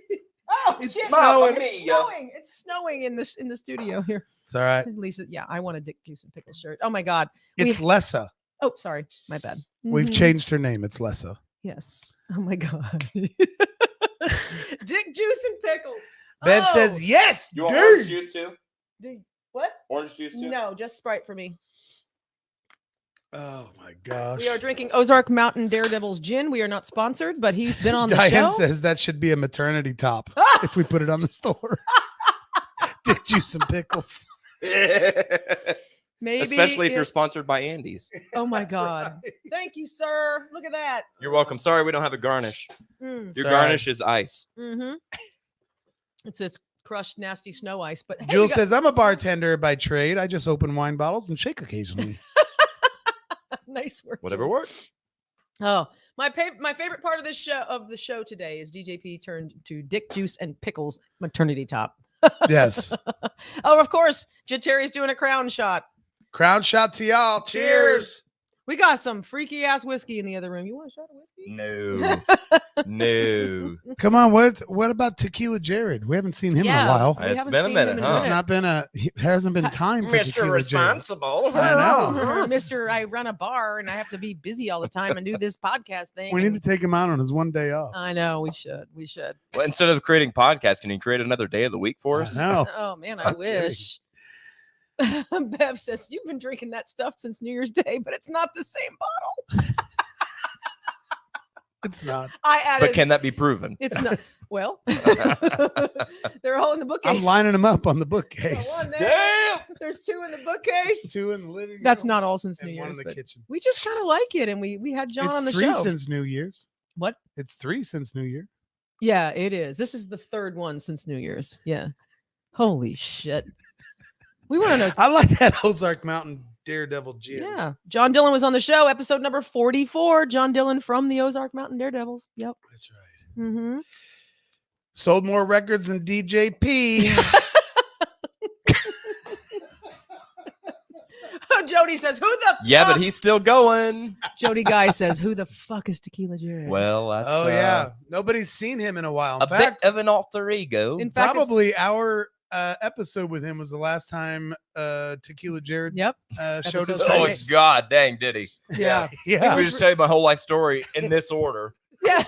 Oh, It's shit. snowing. It's snowing. It's snowing in the studio here. It's all right. Lisa, yeah, I want a Dick Juice and Pickle shirt. Oh my God. It's Lessa. Oh, sorry, my bad. We've Mhm. changed her name. It's Lessa. Yes. Oh my God. Dick Juice and Pickles. Bev Oh, says yes, You want orange dude. juice too? What? Orange juice too? No, just Sprite for me. Oh my gosh. We are drinking Ozark Mountain Daredevil's gin. We are not sponsored, but he's been on the Diane show. says that should be a maternity top if we put it on the store. Dick juice and pickles. Maybe Especially if you're sponsored by Andy's. Oh my That's God. right. Thank you, sir. Look at that. You're welcome. Sorry, we don't have a garnish. Mm. Your Sorry. garnish is ice. Mm-hmm. It's this crushed, nasty snow ice. But hey, Jules we got- says, I'm a bartender by trade. I just open wine bottles and shake occasionally. nice work. Whatever Jules. works. Oh, my favorite part of the show today is DJP turned to Dick Juice and Pickles maternity top. Yes. Oh, of course, Terry's doing a crown shot. Crown shot to y'all. Cheers. We got some freaky ass whiskey in the other room. You want a shot of whiskey? No. No. Come on. What about Tequila Jared? We haven't seen him in a while. we It's haven't been a seen minute, him in huh? It's there hasn't been time for Mr. Tequila Jared. Responsible. I know. Mr. I run a bar and I have to be busy all the time and do this podcast thing. We need and- to take him out on his one day off. I know we should. We should. Well, instead of creating podcasts, can you create another day of the week for us? No. Oh man, I I'm kidding. wish. Bev says you've been drinking that stuff since New Year's Day, but it's not the same bottle. It's not. I added. But can that be proven? It's not. Well, they're all in the bookcase. I'm lining him up on the Got bookcase. one there. Damn. There's two in the bookcase. There's two in the living room. That's not all since New and one Year's, in the but kitchen. we just kind of like it, and we had John on the It's three show. since New Year's. What? It's 3 since New Year. Yeah, it is. This is the third one since New Year's. Yeah. Holy shit. We want to know. I like that Ozark Mountain Daredevil gin. Yeah. John Dillon was on the show, episode number 44. John Dillon from the Ozark Mountain Daredevils. Yep. That's right. Mm-hmm. Sold more records than DJP. Jody says, "Who the Yeah, fuck?" but he's still going. Jody Guy says, "Who the fuck is Tequila Jared?" Well, that's Oh yeah, nobody's seen him in a while. In a fact, bit of an alter ego. in fact, probably our episode with him was the last time Tequila Jared yep, showed his Episode Oh face. God, dang, did he? yeah, Yeah. Let me just tell you my whole life story in this order. yeah.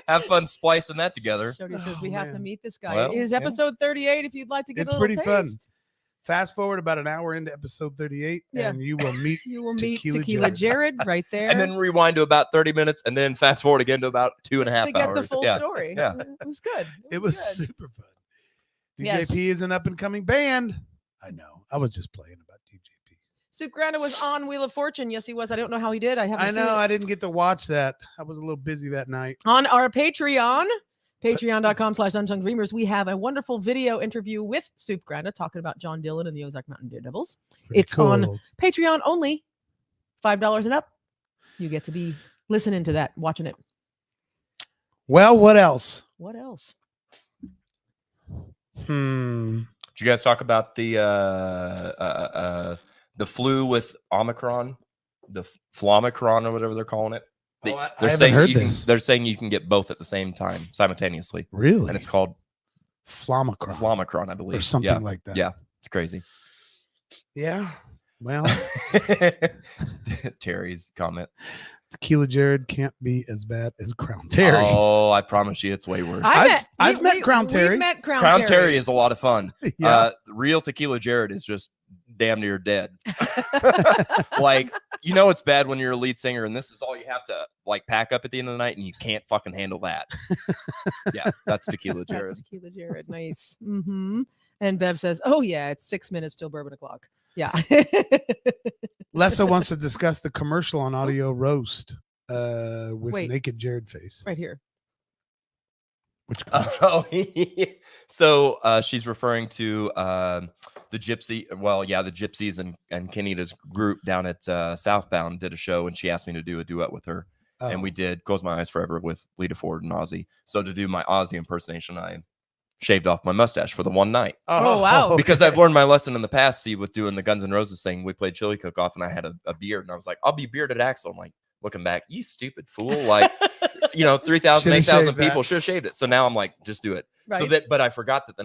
Have fun splicing that together. Jody says Oh, we have to man. meet this guy. Well, It is yeah. episode 38. If you'd like to get It's a little pretty fun. taste. Fast forward about an hour into episode 38, Yeah. and you will meet You will meet Tequila Tequila Jared right there. And then rewind to about 30 minutes and then fast forward again to about 2.5 to get hours. the full Yeah. story. Yeah. It was good. It was good. super fun. Yes. DJP is an up and coming band. I know. I was just playing about DJP. Soup Granda was on Wheel of Fortune. Yes, he was. I don't know how he did. I haven't I seen know. it. I didn't get to watch that. I was a little busy that night. On our Patreon, patreon.com/UnsungScreamers, we have a wonderful video interview with Soup Granda talking about John Dillon and the Ozark Mountain Daredevils. Pretty It's on Patreon only, $5 and up. You get to be listening to that, watching it. Well, what else? What else? Did you guys talk about the flu with Omicron, the Flomicron or whatever they're calling it? Oh, I They're haven't saying heard you can, this. they're saying you can get both at the same time simultaneously, Really? and it's called Flomicron Flomicron, I believe, or something Yeah. like that. Yeah, it's crazy. Yeah. Well, Terry's comment. Tequila Jared can't be as bad as Crown Terry. Oh, I promise you, it's way worse. I've met Crown Terry. We met Crown, Crown Terry is a lot of fun. Yeah. Real Tequila Jared is just damn near dead. Like, you know, it's bad when you're a lead singer and this is all you have to like pack up at the end of the night and you can't fucking handle that. Yeah, that's Tequila Jared. That's Tequila Jared. Nice. Mm-hmm. And Bev says, "Oh yeah, it's 6 minutes till bourbon o'clock." Yeah. Lessa wants to discuss the commercial on Audio Roast with Wait. naked Jared face. Right here. Which commercial? Oh, so she's referring to the Gypsy. Well, yeah, the Gypsies and Kenita's group down at Southbound did a show, and she asked me to do a duet with her, and we did "Close My Eyes Forever" with Lita Ford and Ozzy. So to do my Ozzy impersonation, I shaved off my mustache for the one night. Oh, wow. Because I've learned my lesson in the past. See, with doing the Guns N' Roses thing, we played Chili Cook Off, and I had a beard, and I was like, "I'll be bearded Axl." I'm like, looking back, you stupid fool! Like, 3,000, Should've 8,000 shaved people that. should have shaved it. So now I'm like, just do it. Right. So that, but I forgot that the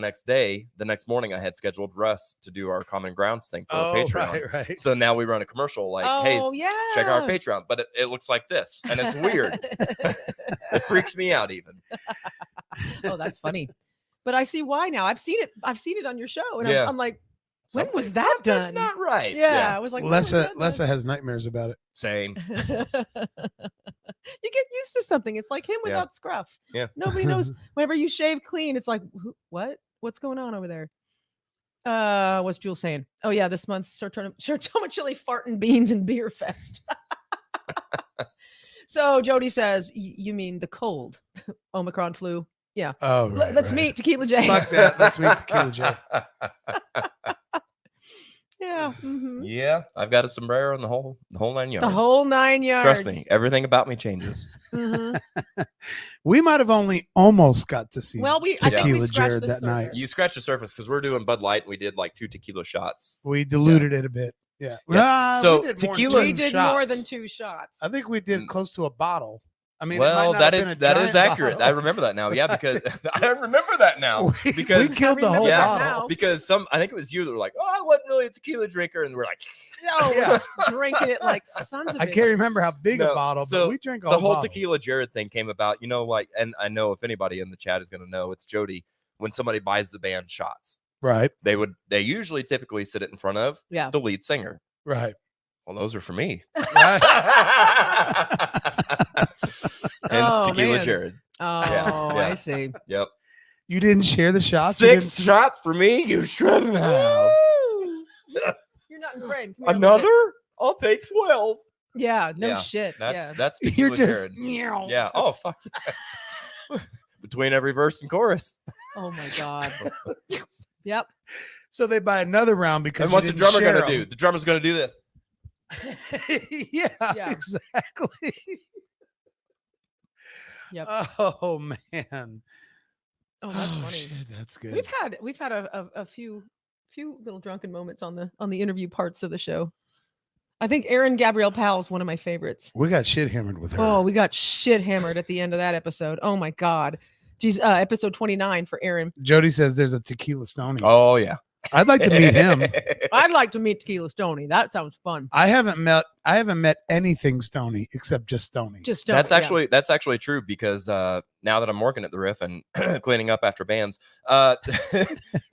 next morning, I had scheduled Russ to do our Common Grounds thing for our Patreon. Right. So now we run a commercial like, "Hey, Oh yeah. check out our Patreon," but it looks like this, and it's weird. It freaks me out even. Oh, that's funny. But I see why now. I've seen it on your show, and Yeah. I'm like, when was Something's- that something's done? not right. Yeah, I was like, when was that Lessa done? has nightmares about it. Same. You get used to something. It's like him Yeah. without scruff. Yeah. Nobody knows. Whenever you shave clean, it's like, what's going on over there? What's Jules saying? Oh yeah, this month's Sertoma Chili Fartin' Beans and Beer Fest. So Jody says, "You mean the cold, Omicron flu?" Yeah. Oh, Let's meet Tequila J. Fuck that. Let's meet Tequila Jared. Yeah. Mhm. Yeah, I've got a sombrero and the whole 9 yards. The whole 9 yards. Trust me, everything about me changes. Mhm. We might have only almost got to see Well, I think we Tequila scratched Jared the that night. surface. You scratch the surface because we're doing Bud Light. We did like 2 tequila shots. We diluted it a bit. Yeah. Yeah. So we did more than tequila- We 2 did more shots. than 2 shots. I think we did close to a bottle. I mean, Well, that is giant accurate. I bottle. remember that now. Yeah, because I remember that now. we Because killed the whole remember that bottle. now. because I think it was you that were like, "Oh, I wasn't really a tequila drinker," and we're like, No, we're Yeah. just drinking it like sons of I bitches. can't remember how big No, a bottle, so but we drank a the whole whole bottle. Tequila Jared thing came about. And I know if anybody in the chat is going to know, it's Jody. When somebody buys the band shots, Right, they usually typically sit it in front of Yeah. the lead singer. right. Well, those are for me. right. Hence Oh, Tequila man. Jared. Oh, yeah. I see. Yep. You didn't share the shots. You 6 didn't- shots for me. You shouldn't have. Woo! You're not in frame. Come here a little bit. Another? I'll take 12. Yeah, no Yeah, shit. That's Yeah. You're Tequila just. Jared. Yeah. Oh fuck. Between every verse and chorus. Oh my god. Yep. So they buy another round because. And you what's the didn't drummer share gonna do? 'em. The drummer's gonna do this. Yeah, Yeah. exactly. Yep. Oh man. Oh, that's funny. Shit, that's good. We've had a few few little drunken moments on the interview parts of the show. I think Erin Gabrielle Powell is one of my favorites. We got shit hammered with her. Oh, we got shit hammered at the end of that episode. Oh my God. Geez, episode 29 for Erin. Jody says there's a Tequila Stoney. Oh yeah. I'd like to meet him. I'd like to meet Tequila Stoney. That sounds fun. I haven't met anything Stoney except just Stoney. Just Stoney. That's actually true because now that I'm working at the Riff and cleaning up after bands,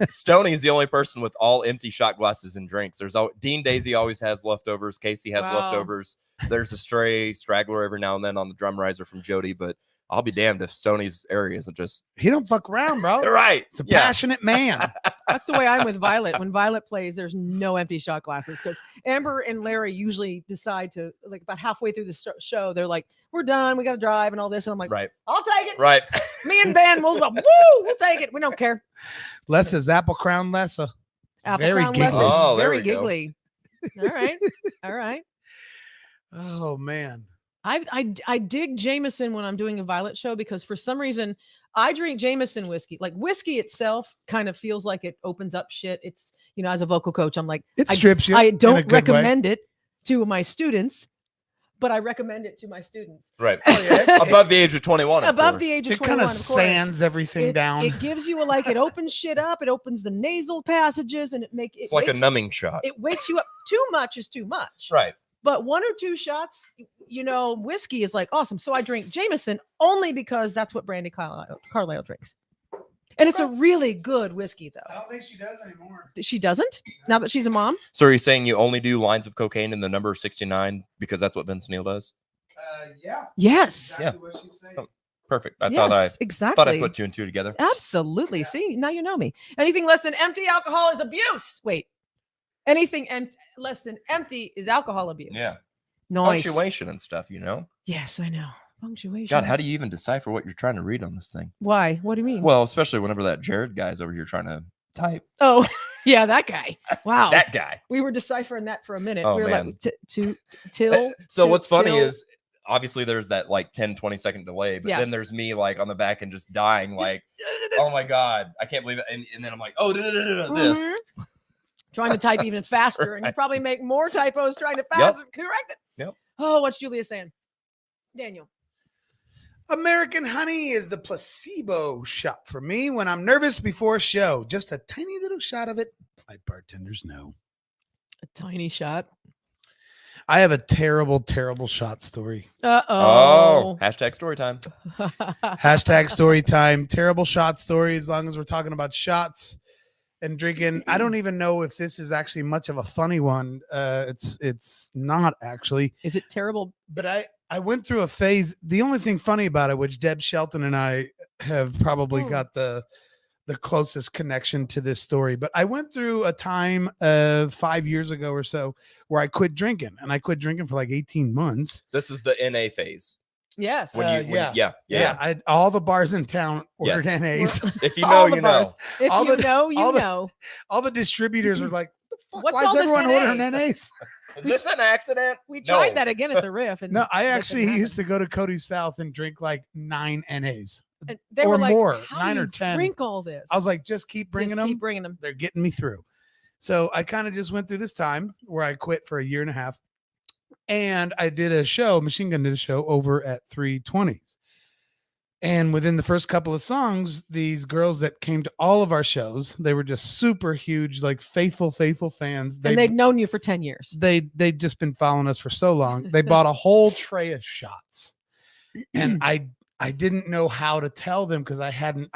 Stoney is the only person with all empty shot glasses and drinks. Dean Daisy always has leftovers. Casey has leftovers. There's a stray straggler every now and then on the drum riser from Jody, but I'll be damned if Stoney's area isn't just. He don't fuck around, bro. Right. He's a passionate man. That's the way I'm with Violet. When Violet plays, there's no empty shot glasses because Amber and Larry usually decide to, like, about halfway through the show, they're like, we're done. We got to drive and all this. And I'm like, right. I'll take it. Right. Me and Ben will go, woo, we'll take it. We don't care. Lessa's Apple Crown Lessa. Apple Very Crown giggly. Lessa's Oh, there very we go. giggly. All right. All right. Oh, man. I dig Jameson when I'm doing a Violet show because for some reason I drink Jameson whiskey. Like whiskey itself kind of feels like it opens up shit. It's, you know, as a vocal coach, I'm like, It strips you. I in a don't good way. recommend it to my students, but I recommend it to my students. Right. Oh, yeah. Above the age of 21. of Above course. the age of It 21, kind of of course. sands everything down. It gives you it opens shit up. It opens the nasal passages and It's like a numbing shot. It wakes you up. Too much is too much. Right. But 1 or 2 shots, you know, whiskey is like awesome. So I drink Jameson only because that's what Brandy Carlisle drinks. And it's a really good whiskey, I though. don't think she does anymore. She doesn't? Now that she's a mom? So are you saying you only do lines of cocaine in the number 69 because that's what Vince Neil does? Yeah. Yes. Exactly what she's saying. Oh, perfect. I Yes, thought I exactly. put 2 and 2 together. Absolutely. Yeah. See, now you know me. Anything less than empty alcohol is abuse. Wait. Anything less than empty is alcohol abuse. Yeah. Nice. Punctuation and stuff, you know? Yes, I know. Punctuation. God, how do you even decipher what you're trying to read on this thing? Why? What do you mean? Well, especially whenever that Jared guy's over here trying to type. Oh, yeah, that guy. Wow. That guy. We were deciphering that for a minute. Oh, we were man. like, till. So what's funny till- is obviously there's that like 10, 20-second delay, but Yeah. then there's me like on the back and just dying like, oh my God, I can't believe it. And then I'm like, oh, this. Mhm. Trying to type even faster, and you Right. probably make more typos trying to Yep. correct it. Yep. Oh, what's Julia saying? Daniel. American Honey is the placebo shot for me when I'm nervous before a show. Just a tiny little shot of it. My bartenders know. A tiny shot. I have a terrible, terrible shot story. Oh, hashtag story time. Hashtag story time. Terrible shot story. As long as we're talking about shots and drinking, I don't even know if this is actually much of a funny one. It's not actually. Is it terrible? But I went through a phase. The only thing funny about it, which Deb Shelton and I have probably got the closest connection to this story, but I went through a time of 5 years ago or so where I quit drinking, and I quit drinking for like 18 months. This is the NA phase. Yes. Yeah. All the bars in town ordered Yes. NAs. If you All know, the you bars. know. If All you the- know, you all the- know. All the distributors are like, "What the fuck? What's Why all is this everyone ordering NA?" NAs?" Is this an accident? We tried No. that again at the Riff. And No, I that actually didn't used happen. to go to Cody's South and drink like 9 NAs. And they or were like, more, How 9 do or you 10. Drink all this. I was like, just keep bringing Just them. Keep bringing them. They're getting me through. So I kind of just went through this time where I quit for a year and a half. And I did a show, Machine Gun did a show over at 320s. And within the first couple of songs, these girls that came to all of our shows, they were just super huge, like faithful fans. And they'd known you for 10 years. They'd just been following us for so long. They bought a whole tray of shots. And I didn't know how to tell them because I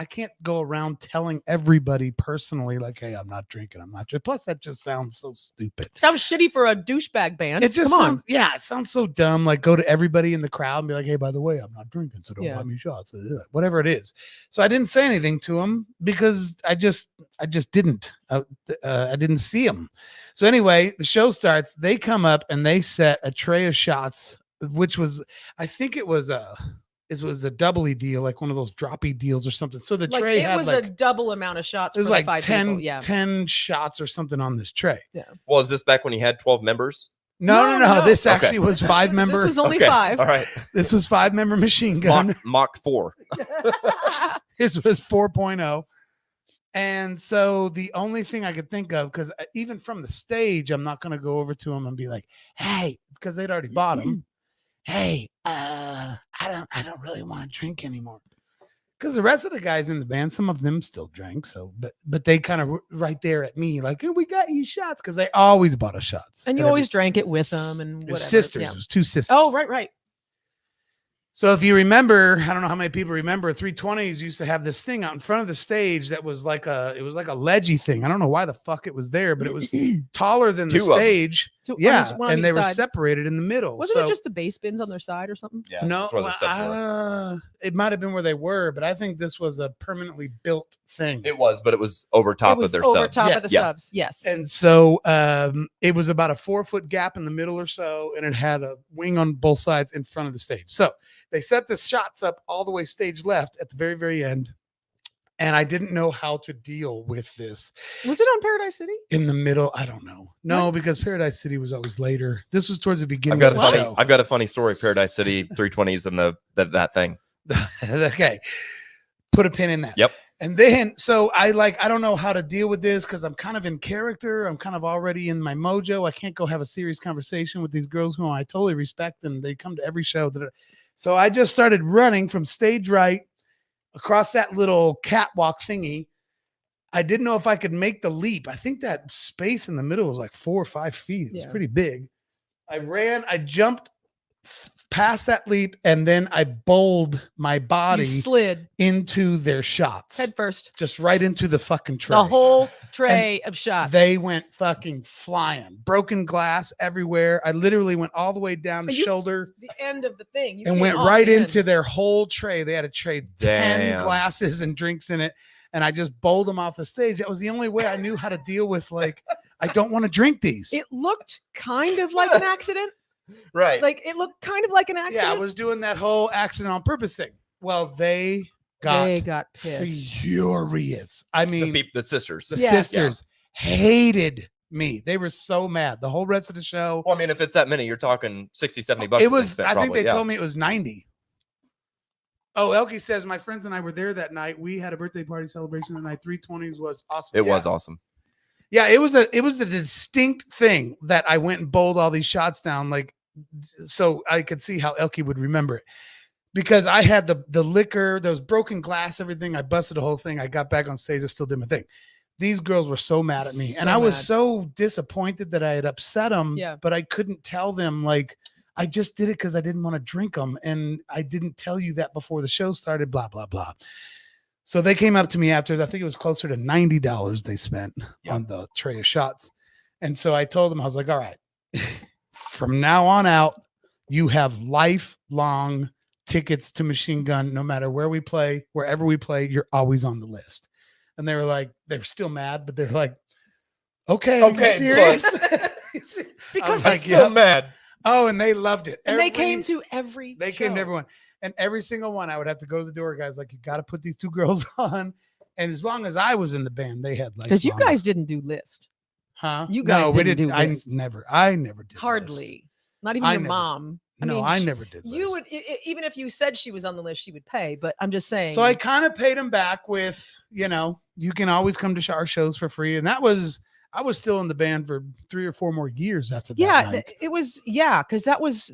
can't go around telling everybody personally, like, hey, I'm not drinking. Plus, that just sounds so stupid. Sounds shitty for a douchebag band. It just Come sounds, it sounds so dumb. Like, go to everybody in the crowd and be like, hey, by the way, I'm not drinking, so don't Yeah. buy me shots. Whatever it is. So I didn't say anything to them because I just didn't. I didn't see them. So anyway, the show starts. They come up and they set a tray of shots, which was, I think it was a doubly deal, like one of those droppy deals or something. So the Like, tray it had was like, a double amount of shots. it was for like the 5 10, people. Yeah. 10 shots or something on this tray. Well, is this back when you had 12 members? No. No. This Okay. actually was 5 member. This was only Okay. 5. All right. This was 5 member Machine Gun. Mach 4. This was 4.0. And so the only thing I could think of, because even from the stage, I'm not going to go over to them and be like, "Hey," because they'd already bought them. "Hey, I don't really want to drink anymore." Because the rest of the guys in the band, some of them still drank. So, but they kind of right there at me, like, "Hey, we got you shots," because they always bought us shots. And you always drank it with them and whatever. Sisters. Yeah. It was 2 sisters. Oh, right. So if you remember, I don't know how many people remember, 320s used to have this thing out in front of the stage that was like a ledgy thing. I don't know why the fuck it was there, but it was taller than the 2 of them. stage. One on and they each were side. separated in the middle. Wasn't it just the bass bins on their side or something? Yeah, no, that's where the subs were. it might have been where they were, but I think this was a permanently built thing. It was, but it was over top It was of their over subs. top Yeah. of the Yeah. subs. Yes. And so it was about a 4-foot gap in the middle or so, and it had a wing on both sides in front of the stage. So they set the shots up all the way stage left at the very, very end. And I didn't know how to deal with this. Was it on Paradise City? In the middle, I don't know. No, What? because Paradise City was always later. This was towards the I've beginning got, of a the funny, show. I've got a funny story. Paradise City 320s and that thing. Okay. Put a pin in that. Yep. And then, so I don't know how to deal with this because I'm kind of in character. I'm kind of already in my mojo. I can't go have a serious conversation with these girls who I totally respect, and they come to every show. So I just started running from stage right across that little catwalk thingy. I didn't know if I could make the leap. I think that space in the middle was like 4 or 5 feet. It was Yeah. pretty big. I jumped past that leap, and then I bowled my You body slid into their shots. head first. Just right into the fucking tray. The whole tray of shots. They went fucking flying. Broken glass everywhere. I literally went all the way down the But you- shoulder the end of the thing. You and came went off right the end. into their whole tray. They had a tray, 10 Damn. glasses and drinks in it. And I just bowled them off the stage. That was the only way I knew how to deal with, like, I don't want to drink these. It looked kind of like an accident. Right. Like it looked kind of like an accident. Yeah, I was doing that whole accident on purpose thing. Well, they got pissed. furious. I mean, the sisters. the Yes. sisters hated me. They were so mad. The whole rest of the show. Well, I mean, if it's that many, you're talking 60, 70 bucks. It that they was, spent, I think probably, they yeah. told me it was 90. Oh, Elkie says my friends and I were there that night. We had a birthday party celebration that night. 320s was awesome. It Yeah. was awesome. Yeah, it was a distinct thing that I went and bowled all these shots down, like, so I could see how Elkie would remember it. Because I had the liquor, there was broken glass, everything. I busted the whole thing. I got back on stage. I still did my thing. These girls were so mad at me. So And I was mad. so disappointed that I had upset them. Yeah. But I couldn't tell them, like, I just did it because I didn't want to drink them. And I didn't tell you that before the show started, blah, blah, blah. So they came up to me after, I think it was closer to $90 they spent Yeah. on the tray of shots. And so I told them, I was like, all right, from now on out, you have lifelong tickets to Machine Gun. No matter where we play, wherever we play, you're always on the list. And they were like, they were still mad, but they're like, okay, are you Okay, serious? Because like, Still yep. mad. Oh, and they loved it. and they came to every They came to show. everyone. And every single one, I would have to go to the door, guys, like, you got to put these 2 girls on. And as long as I was in the band, they had like, Because you guys didn't do list. huh? you guys no, we didn't do didn't. I list. never did this. Hardly. Not even I your never- mom. No, I never did. You list. would even if you said she was on the list, she would pay. But I'm just saying. So I kind of paid him back with, you can always come to our shows for free. And I was still in the band for 3 or 4 more years after that. yeah, night. it was because that was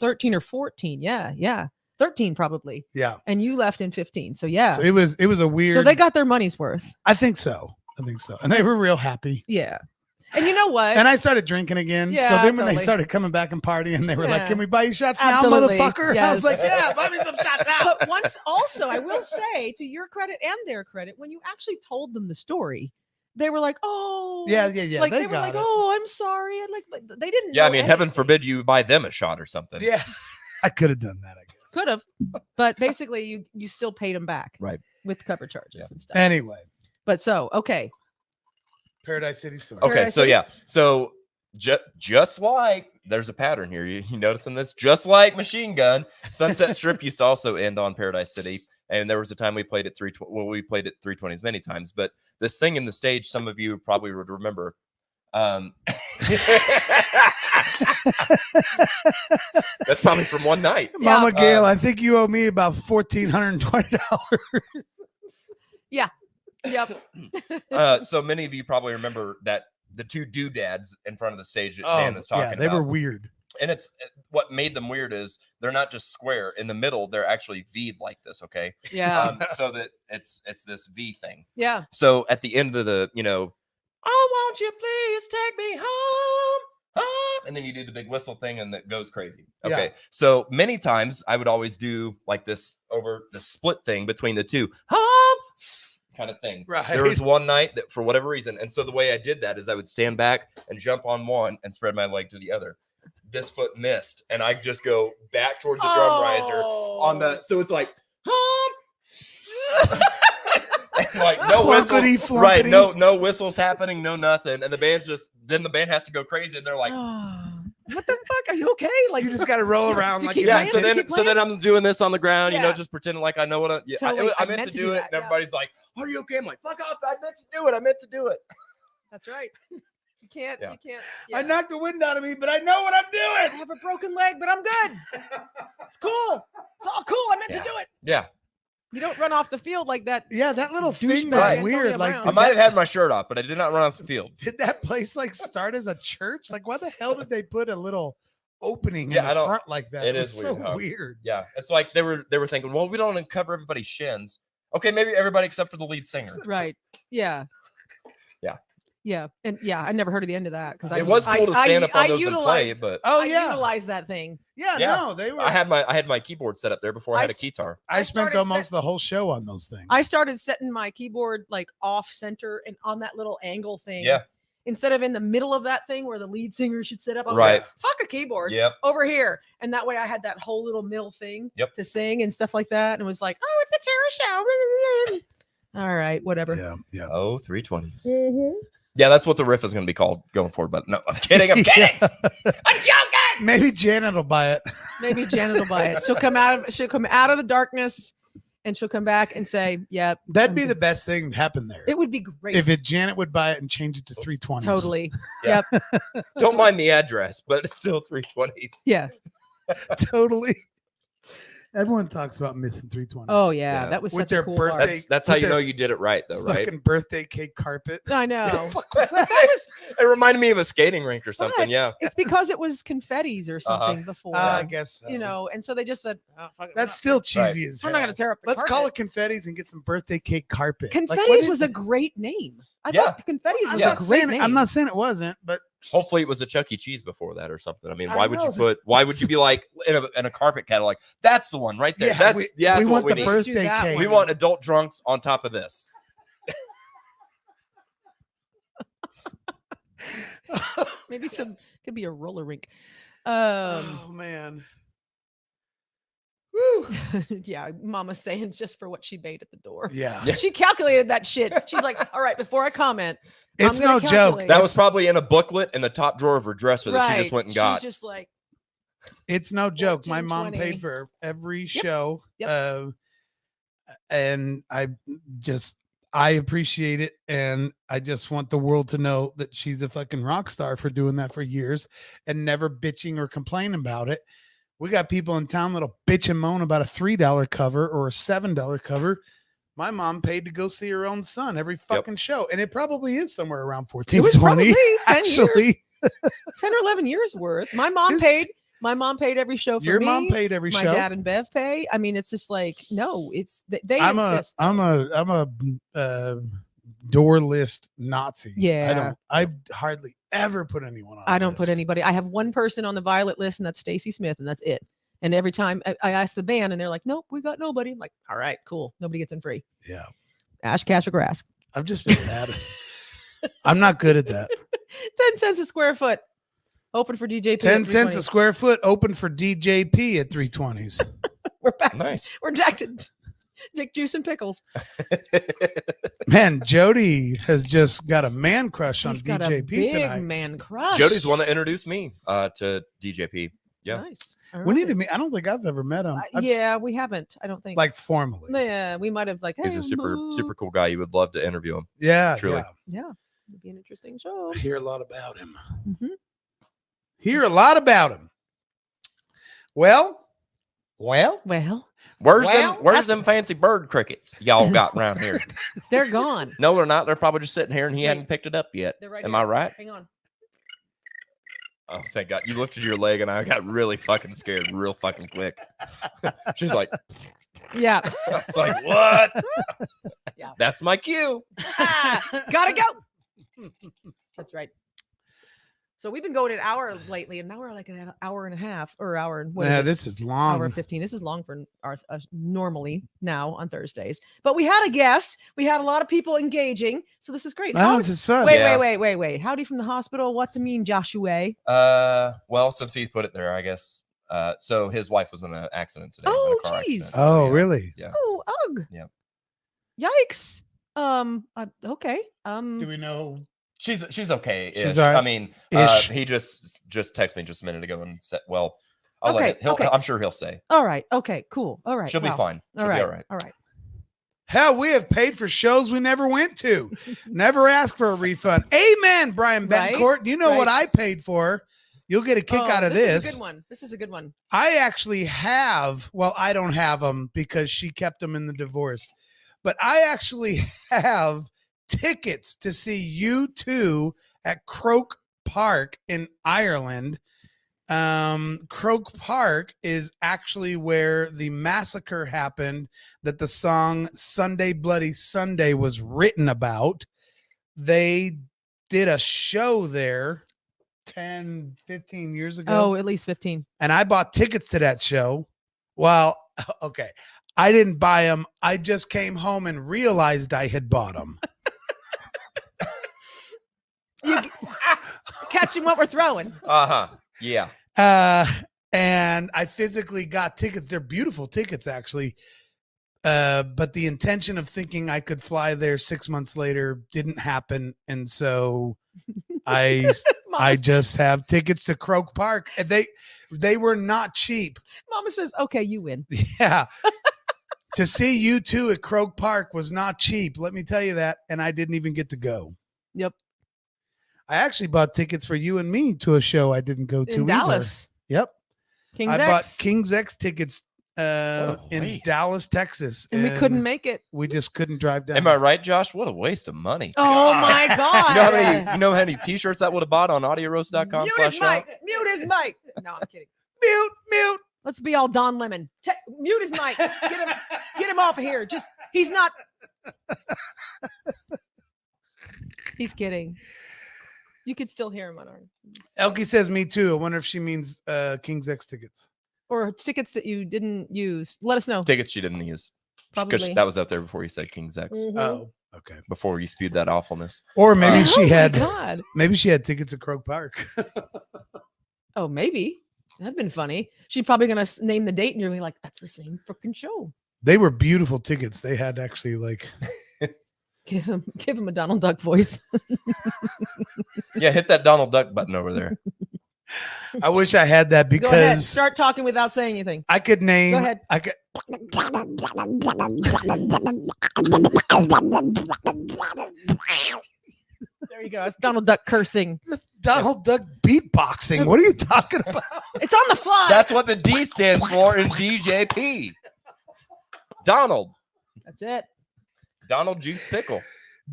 13 or 14. Yeah, 13 probably. Yeah. And you left in 15. So yeah. So it was a weird. So they got their money's worth. I think so. And they were real happy. Yeah. And you know what? And I started drinking again. Yeah, So then when they totally. started coming back and partying, they were like, Yeah. "Can we buy you shots Absolutely. now, motherfucker?" I Yes. was like, "Yeah, buy me some shots now." But once also, I will say to your credit and their credit, when you actually told them the story, they were like, "Oh, Yeah. Like they they were got like, it. "Oh, I'm sorry." And like they didn't. Yeah, I know mean, heaven anything. forbid you buy them a shot or something. Yeah, I could have done that, I guess. Could have, but basically, you still paid them back, Right. with cover charges Yeah. and stuff. Anyway, But so okay, Paradise City story. Okay, Paradise so City? yeah, so just like there's a pattern here. You noticing this? Just like Machine Gun, Sunset Strip used to also end on Paradise City, and there was a time we played at 320. Well, we played at 320s many times, but this thing in the stage, some of you probably would remember. That's probably from one night. Mama Gail, I think you owe me about $1,420. Yep. So many of you probably remember that the two doodads in front of the stage that Oh, Dan was talking yeah, they about. were weird. And it's what made them weird is they're not just square. In the middle, they're actually V'd like this, okay? Yeah. So that it's this V thing. Yeah. So at the end of the, oh, won't you please take me home? And then you do the big whistle thing and that goes crazy. Okay. Yeah. So many times I would always do like this over the split thing between the two. Home kind of thing. Right. There was one night that for whatever reason, and so the way I did that is I would stand back and jump on one and spread my leg to the other. This foot missed, and I just go back towards the drum riser on the. So it's like, like no Flunkety, whistles, right? flunkety. No whistles happening, no nothing, and the band's just. Then the band has to go crazy, and they're like, what the fuck? Are you okay? Like You just got to roll around you like keep you yeah. playing? So You then, keep so then I'm doing this on the ground, Yeah. just pretending like I know what. Totally. I meant to do it, that, and yeah. everybody's like, "Are you okay?" I'm like, "Fuck off! I meant to do it. I meant to do it." That's right. You can't. Yeah. You can't. I yeah. knocked the wind out of me, but I know what I'm I doing. have a broken leg, but I'm good. It's cool. It's all cool. I meant to do it. Yeah, You don't run off the field like that. Yeah, that little thing Douchebag was Antonio weird. Like, Brown. I did might have that, had my shirt off, but I did not run off the field. did that place like start as a church? Like, why the hell did they put a little opening Yeah, in I the don't- front like that? it was is so weird, huh? weird. Yeah, it's like they were thinking, well, we don't want to cover everybody's shins. Okay, maybe everybody except for the lead singer. Right. Yeah. Yeah. Yeah. And yeah, I never heard of the end of that because It was cool to stand up on those and play, but Oh I yeah, utilized that thing. yeah. Yeah. No, they were. I had my keyboard set up there before I I had a s- guitar. I I spent started almost the whole show on those things. I started setting my keyboard like off center and on that little angle thing. Yeah. Instead of in the middle of that thing where the lead singer should sit up. I was Right. like, fuck a keyboard. Yep. Over here. And that way I had that whole little middle thing Yep. to sing and stuff like that. And it was like, oh, it's a terror show. All right, whatever. Yeah, yeah. Oh, 320s. Mhm. Yeah, that's what the riff is going to be called going forward. But no, I'm kidding. I'm kidding. Yeah. I'm joking. Maybe Janet will buy it. Maybe Janet will buy it. She'll come out of the darkness and she'll come back and say, yep. That'd be the best thing to happen there. It would be great. If Janet would buy it and change it to 320s. Totally. Yeah. Yep. Don't mind the address, but it's still 320s. Yeah. Totally. Everyone talks about missing 320s. Oh yeah. Yeah. That was With such a their cool birthday- part. That's how With you know their you did it right, though, right? Fucking birthday cake carpet. I know. Fuck was that? That was It reminded me of a skating rink or something. Right. Yeah. it's because it was confettis or something before. I guess so. you know, and so they just said, oh, fuck it, That's still cheesy as we're hell. not gonna tear up the Let's call carpet. it confettis and get some birthday cake carpet. Like, Confettis what is was a it? great name. I Yeah. thought the Confettis I'm was Yeah. a not great saying name. I'm not saying it wasn't, but Hopefully it was a Chuck E. Cheese before that or something. I mean, I why would know you that- put? Why would you be like in a carpet catalog? That's the one right there. Yeah, That's we that's want what we the need. Let's do birthday that cake. We one. want adult drunks on top of this. Maybe could be a roller rink. oh man. Woo. Yeah, Mama's saying just for what she paid at the door. Yeah. Yeah. She calculated that shit. She's like, all right, before I comment, It's I'm no gonna joke. calculate. That was probably in a booklet in the top drawer of her dresser that right. she just went and got. She's just like, It's no joke. My mom 1420. paid for every Yep. show. Yep. And I appreciate it. And I just want the world to know that she's a fucking rock star for doing that for years and never bitching or complaining about it. We got people in town that'll bitch and moan about a $3 cover or a $7 cover. My mom paid to go see her own son every fucking show. And it probably is somewhere around it was 1420. probably 10 Actually, years, 10 or 11 years worth. My mom It's- paid every show for your me. mom paid every my show. dad and Bev pay. I mean, it's just like, no, it's they I'm insist. a door list Nazi. Yeah. I hardly ever put anyone on. I a don't put list. anybody. I have one person on the violet list, and that's Stacy Smith, and that's it. And every time I ask the band, and they're like, "Nope, we got nobody." I'm like, "All right, cool. Nobody gets in free. Yeah, Ash, cash, or grass. I've just been bad. I'm not good at that. 10 cents a square foot. Open for DJP. 10 at cents 320. a square foot, open for DJP at 320s. We're back. Nice. We're back to Dick Juice and Pickles. Man, Jody has just got a man crush on He's got a DJP big tonight. man crush. Jody's one that introduced me to DJP. Yeah. Nice. We need to meet. I don't think I've ever met him. I've s- Yeah, we haven't. I don't think. like formally. yeah, we might have like. He's hey, a super boo. cool guy. You would love to interview him. Yeah, Truly. yeah. Yeah, it'd be an interesting show. I hear a lot about him. Mhm. Hear a lot about him. Well, Well, Where's Well, them fancy bird crickets y'all got around here? They're gone. No, they're not. They're probably just sitting here and he Wait. hadn't picked it up yet. They're right Am here. I right? Hang on. Oh, thank God. You lifted your leg and I got really fucking scared real fucking quick. She's like, Yeah. I was like, what? Yeah. That's my cue. Gotta go. That's right. So we've been going an hour lately, and now we're like an hour and a half or hour and what is Yeah, it? this is Hour long. and 15. This is long for our normally now on Thursdays. But we had a guest. We had a lot of people engaging. So this is great. Oh, this is fun. Wait, Yeah. wait. Howdy from the hospital. What to mean, Joshua? Well, since he's put it there, I guess. So his wife was in an accident today. Oh, in a car geez. accident. So, Oh, yeah. really? Yeah. Oh, ugh. Yeah. Yikes. Okay. Do we know? She's okay. She's all right. I mean, Ish. he just texted me just a minute ago and said, "Well, I'll Okay, let him, okay. I'm sure he'll say All right. Okay, cool. All right. she'll be wow. fine. She'll All right. be all right." All right. Hell, we have paid for shows we never went to. Never asked for a refund. Amen, Brian Right, Betancourt. You know what right. I paid for. You'll get a kick out of This is a this. good one. This is a good one. I actually have, well, I don't have them because she kept them in the divorce, but I actually have tickets to see U2 at Croke Park in Ireland. Croke Park is actually where the massacre happened that the song Sunday Bloody Sunday was written about. They did a show there 10, 15 years ago. Oh, at least 15. And I bought tickets to that show. Well, okay. I didn't buy them. I just came home and realized I had bought them. You catching what we're throwing. Yeah. And I physically got tickets. They're beautiful tickets, actually. But the intention of thinking I could fly there 6 months later didn't happen. And so I just have tickets to Croke Park. And they were not cheap. Mama says, okay, you win. Yeah. To see U2 at Croke Park was not cheap. Let me tell you that. And I didn't even get to go. Yep. I actually bought tickets for you and me to a show I didn't go to In either. Dallas. Yep. King's I X. bought King's X tickets in waste. Dallas, Texas. and we couldn't make it. We just couldn't drive down. Am I right, Josh? What a waste of money. Oh my God. You know how many t-shirts that would have bought on audioroast.com Mute his /shop? mic. Mute his mic. No, I'm kidding. Mute. Let's be all Don Lemon. Mute his mic. Get him off of here. He's not. He's kidding. You could still hear him on our. Elkie says me too. I wonder if she means King's X tickets. Or tickets that you didn't use. Let us know. Tickets she didn't use. Because Probably. that was out there before you said King's X. Mhm. Oh, okay. Before you spewed that awfulness. Or maybe Oh she my had God. tickets at Croke Park. Oh, maybe. That'd been funny. She's probably gonna name the date, and you're gonna be like, "That's the same freaking show." They were beautiful tickets. They had actually like Give him a Donald Duck voice. Yeah, hit that Donald Duck button over there. I wish I had that Go ahead. because Start talking without saying anything. I could name. Go ahead. I could. There you go. It's Donald Duck cursing. Donald Duck beatboxing. What are you talking about? It's on the fly. That's what the D stands for in DJP. Donald. That's it. Donald Juice Pickle.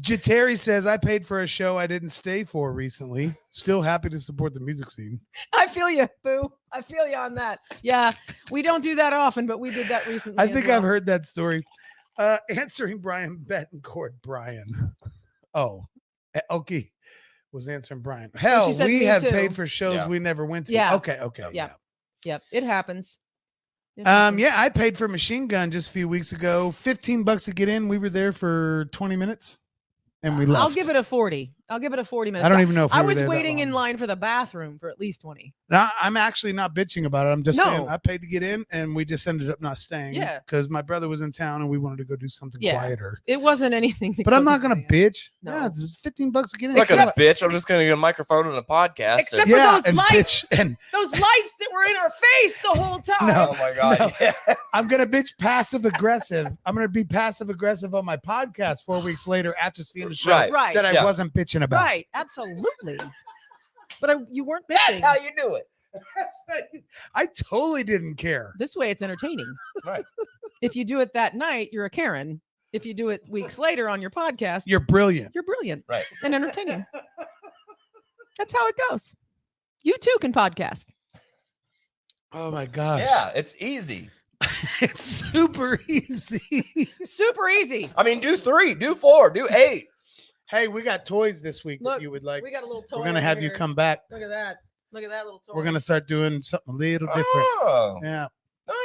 Jateri says I paid for a show I didn't stay for recently. Still happy to support the music scene. I feel you, Boo. I feel you on that. Yeah, we don't do that often, but we did that recently. I as think well. I've heard that story. Answering Brian Betancourt. Brian. Oh, okay. Was answering Brian. Hell, said we me have too. paid for shows Yeah. we never went to. Yeah. Okay. Yeah. Yep, it happens. It happens. Yeah, I paid for Machine Gun just a few weeks ago. $15 to get in. We were there for 20 minutes and we left. I'll give it a 40. I'll give it a 40 minutes. I don't even know if we I were was there that waiting in long. line for the bathroom for at least 20. No, I'm actually not bitching about it. I'm just saying No. I paid to get in and we just ended up not staying. Yeah. Because my brother was in town and we wanted to go do something Yeah. quieter. It wasn't anything. But I'm not because going of to the- bitch. No. Yeah, it's $15 to get in. I'm not going to Except- bitch. I'm just going to get a microphone and a podcast. Except and- for Yeah, those and lights. bitch. And Those lights that were in our face the whole time. No. oh, my God. No. Yeah. I'm going to bitch passive aggressive. I'm going to be passive aggressive on my podcast 4 weeks later after seeing the show Right. Right. that I Yeah. wasn't bitching about. Right. Absolutely. But you weren't bitching. That's how you do it. I totally didn't care. This way it's entertaining. Right. If you do it that night, you're a Karen. If you do it weeks later on your podcast, You're brilliant. you're brilliant Right. and entertaining. That's how it goes. You too can podcast. Oh my gosh. Yeah, it's easy. It's super easy. Super easy. I mean, do 3, do 4, do 8. Hey, we got toys this week Look, that you would like. We got a little toy. We're gonna over have you here. come back. Look at that. Look at that little toy. We're gonna start doing something a little different. Oh, Yeah.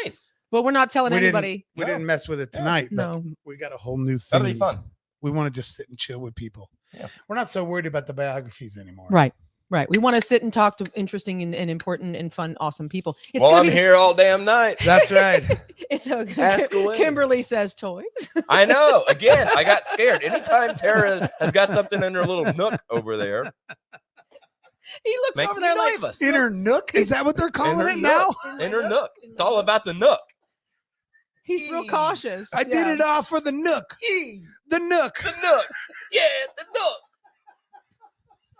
nice. But we're not telling We anybody. We No. didn't mess with it tonight, but No. we got a whole new thing. That'll be fun. We want to just sit and chill with people. Yeah. We're not so worried about the biographies anymore. Right. Right. We want to sit and talk to interesting and important and fun, awesome people. It's Well, gonna I'm be here all damn night. That's right. It's okay. Ask away. Kimberly says toys. I know. Again, I got scared. Anytime Tara has got something in her little nook over there, He looks makes over me there like nervous. In her nook? Is that what they're calling her it now? nook. In her nook. It's all about the nook. he's real cautious. I did it all for the nook. The nook. The nook. Yeah, the nook.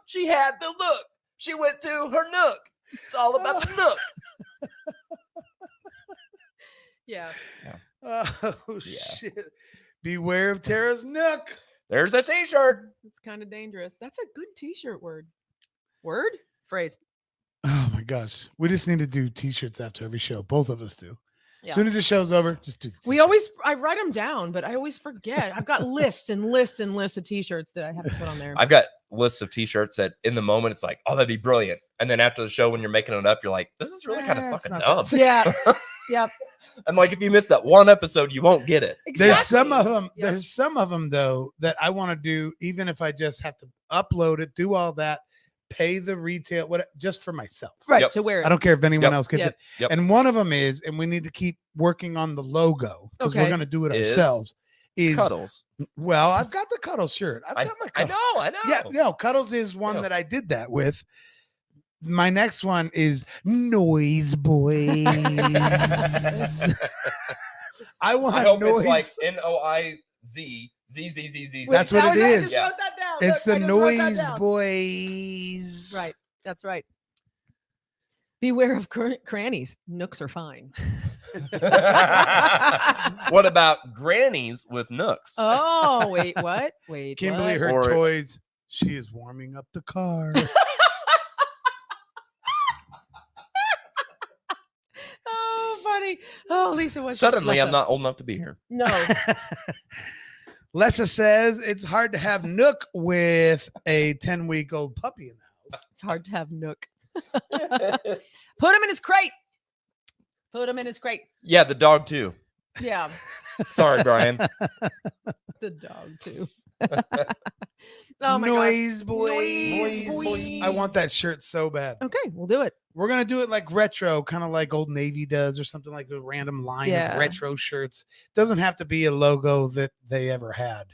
She had the look. She went to her nook. It's all about the nook. Yeah. Oh, Yeah. shit. Beware of Tara's nook. There's a t-shirt. It's kind of dangerous. That's a good t-shirt word. Word? Phrase. Oh, my gosh. We just need to do T-shirts after every show. Both of us do. Yeah. As soon as the show's over, just do the We t-shirt. always, I write them down, but I always forget. I've got lists and lists and lists of t-shirts that I have to put on there. I've got lists of t-shirts that in the moment it's like, oh, that'd be brilliant. And then after the show, when you're making it up, you're like, this is really kind of It's fucking not dumb. Yeah. Yep. I'm like, if you miss that one episode, you won't get it. There's some of Exactly. them. Yep. There's some of them though that I want to do, even if I just have to upload it, do all that, pay the retail, what just for myself. Right. Yep. To wear it. I don't care if anyone Yep. else gets Yep. it. Yep. And one of them is, and we need to keep working on the logo because we're Okay. going to do it Is ourselves. Is Cuddles. well, I've got the Cuddles shirt. I've I, got my I Cuddles. know. I know. Yeah, no, Cuddles is one Yeah. that I did that with. My next one is Noise Boys. I want I hope noise. it's like NOIZ. That's what it I is. just Yeah. wrote that down. It's Look, the I just wrote that Noise down. Boys. Right. That's right. Beware of crannies. Nooks are fine. What about grannies with nooks? Oh, wait, what? Wait, Kimberly, what? her Or- toys. She is warming up the car. Oh, funny. Oh, Lisa was Suddenly, I'm Lisa. not old enough to be here. No. Lessa says it's hard to have Nook with a 10-week-old puppy in the house. It's hard to have Nook. Put him in his crate. Put him in his crate. Yeah, the dog too. Yeah, Sorry, Brian. the dog too. Oh my gosh. Noise Boys. Noise Boys. I want that shirt so bad. Okay, we'll do it. We're gonna do it like retro, kind of like Old Navy does, or something like a random line Yeah. of retro shirts. Doesn't have to be a logo that they ever had.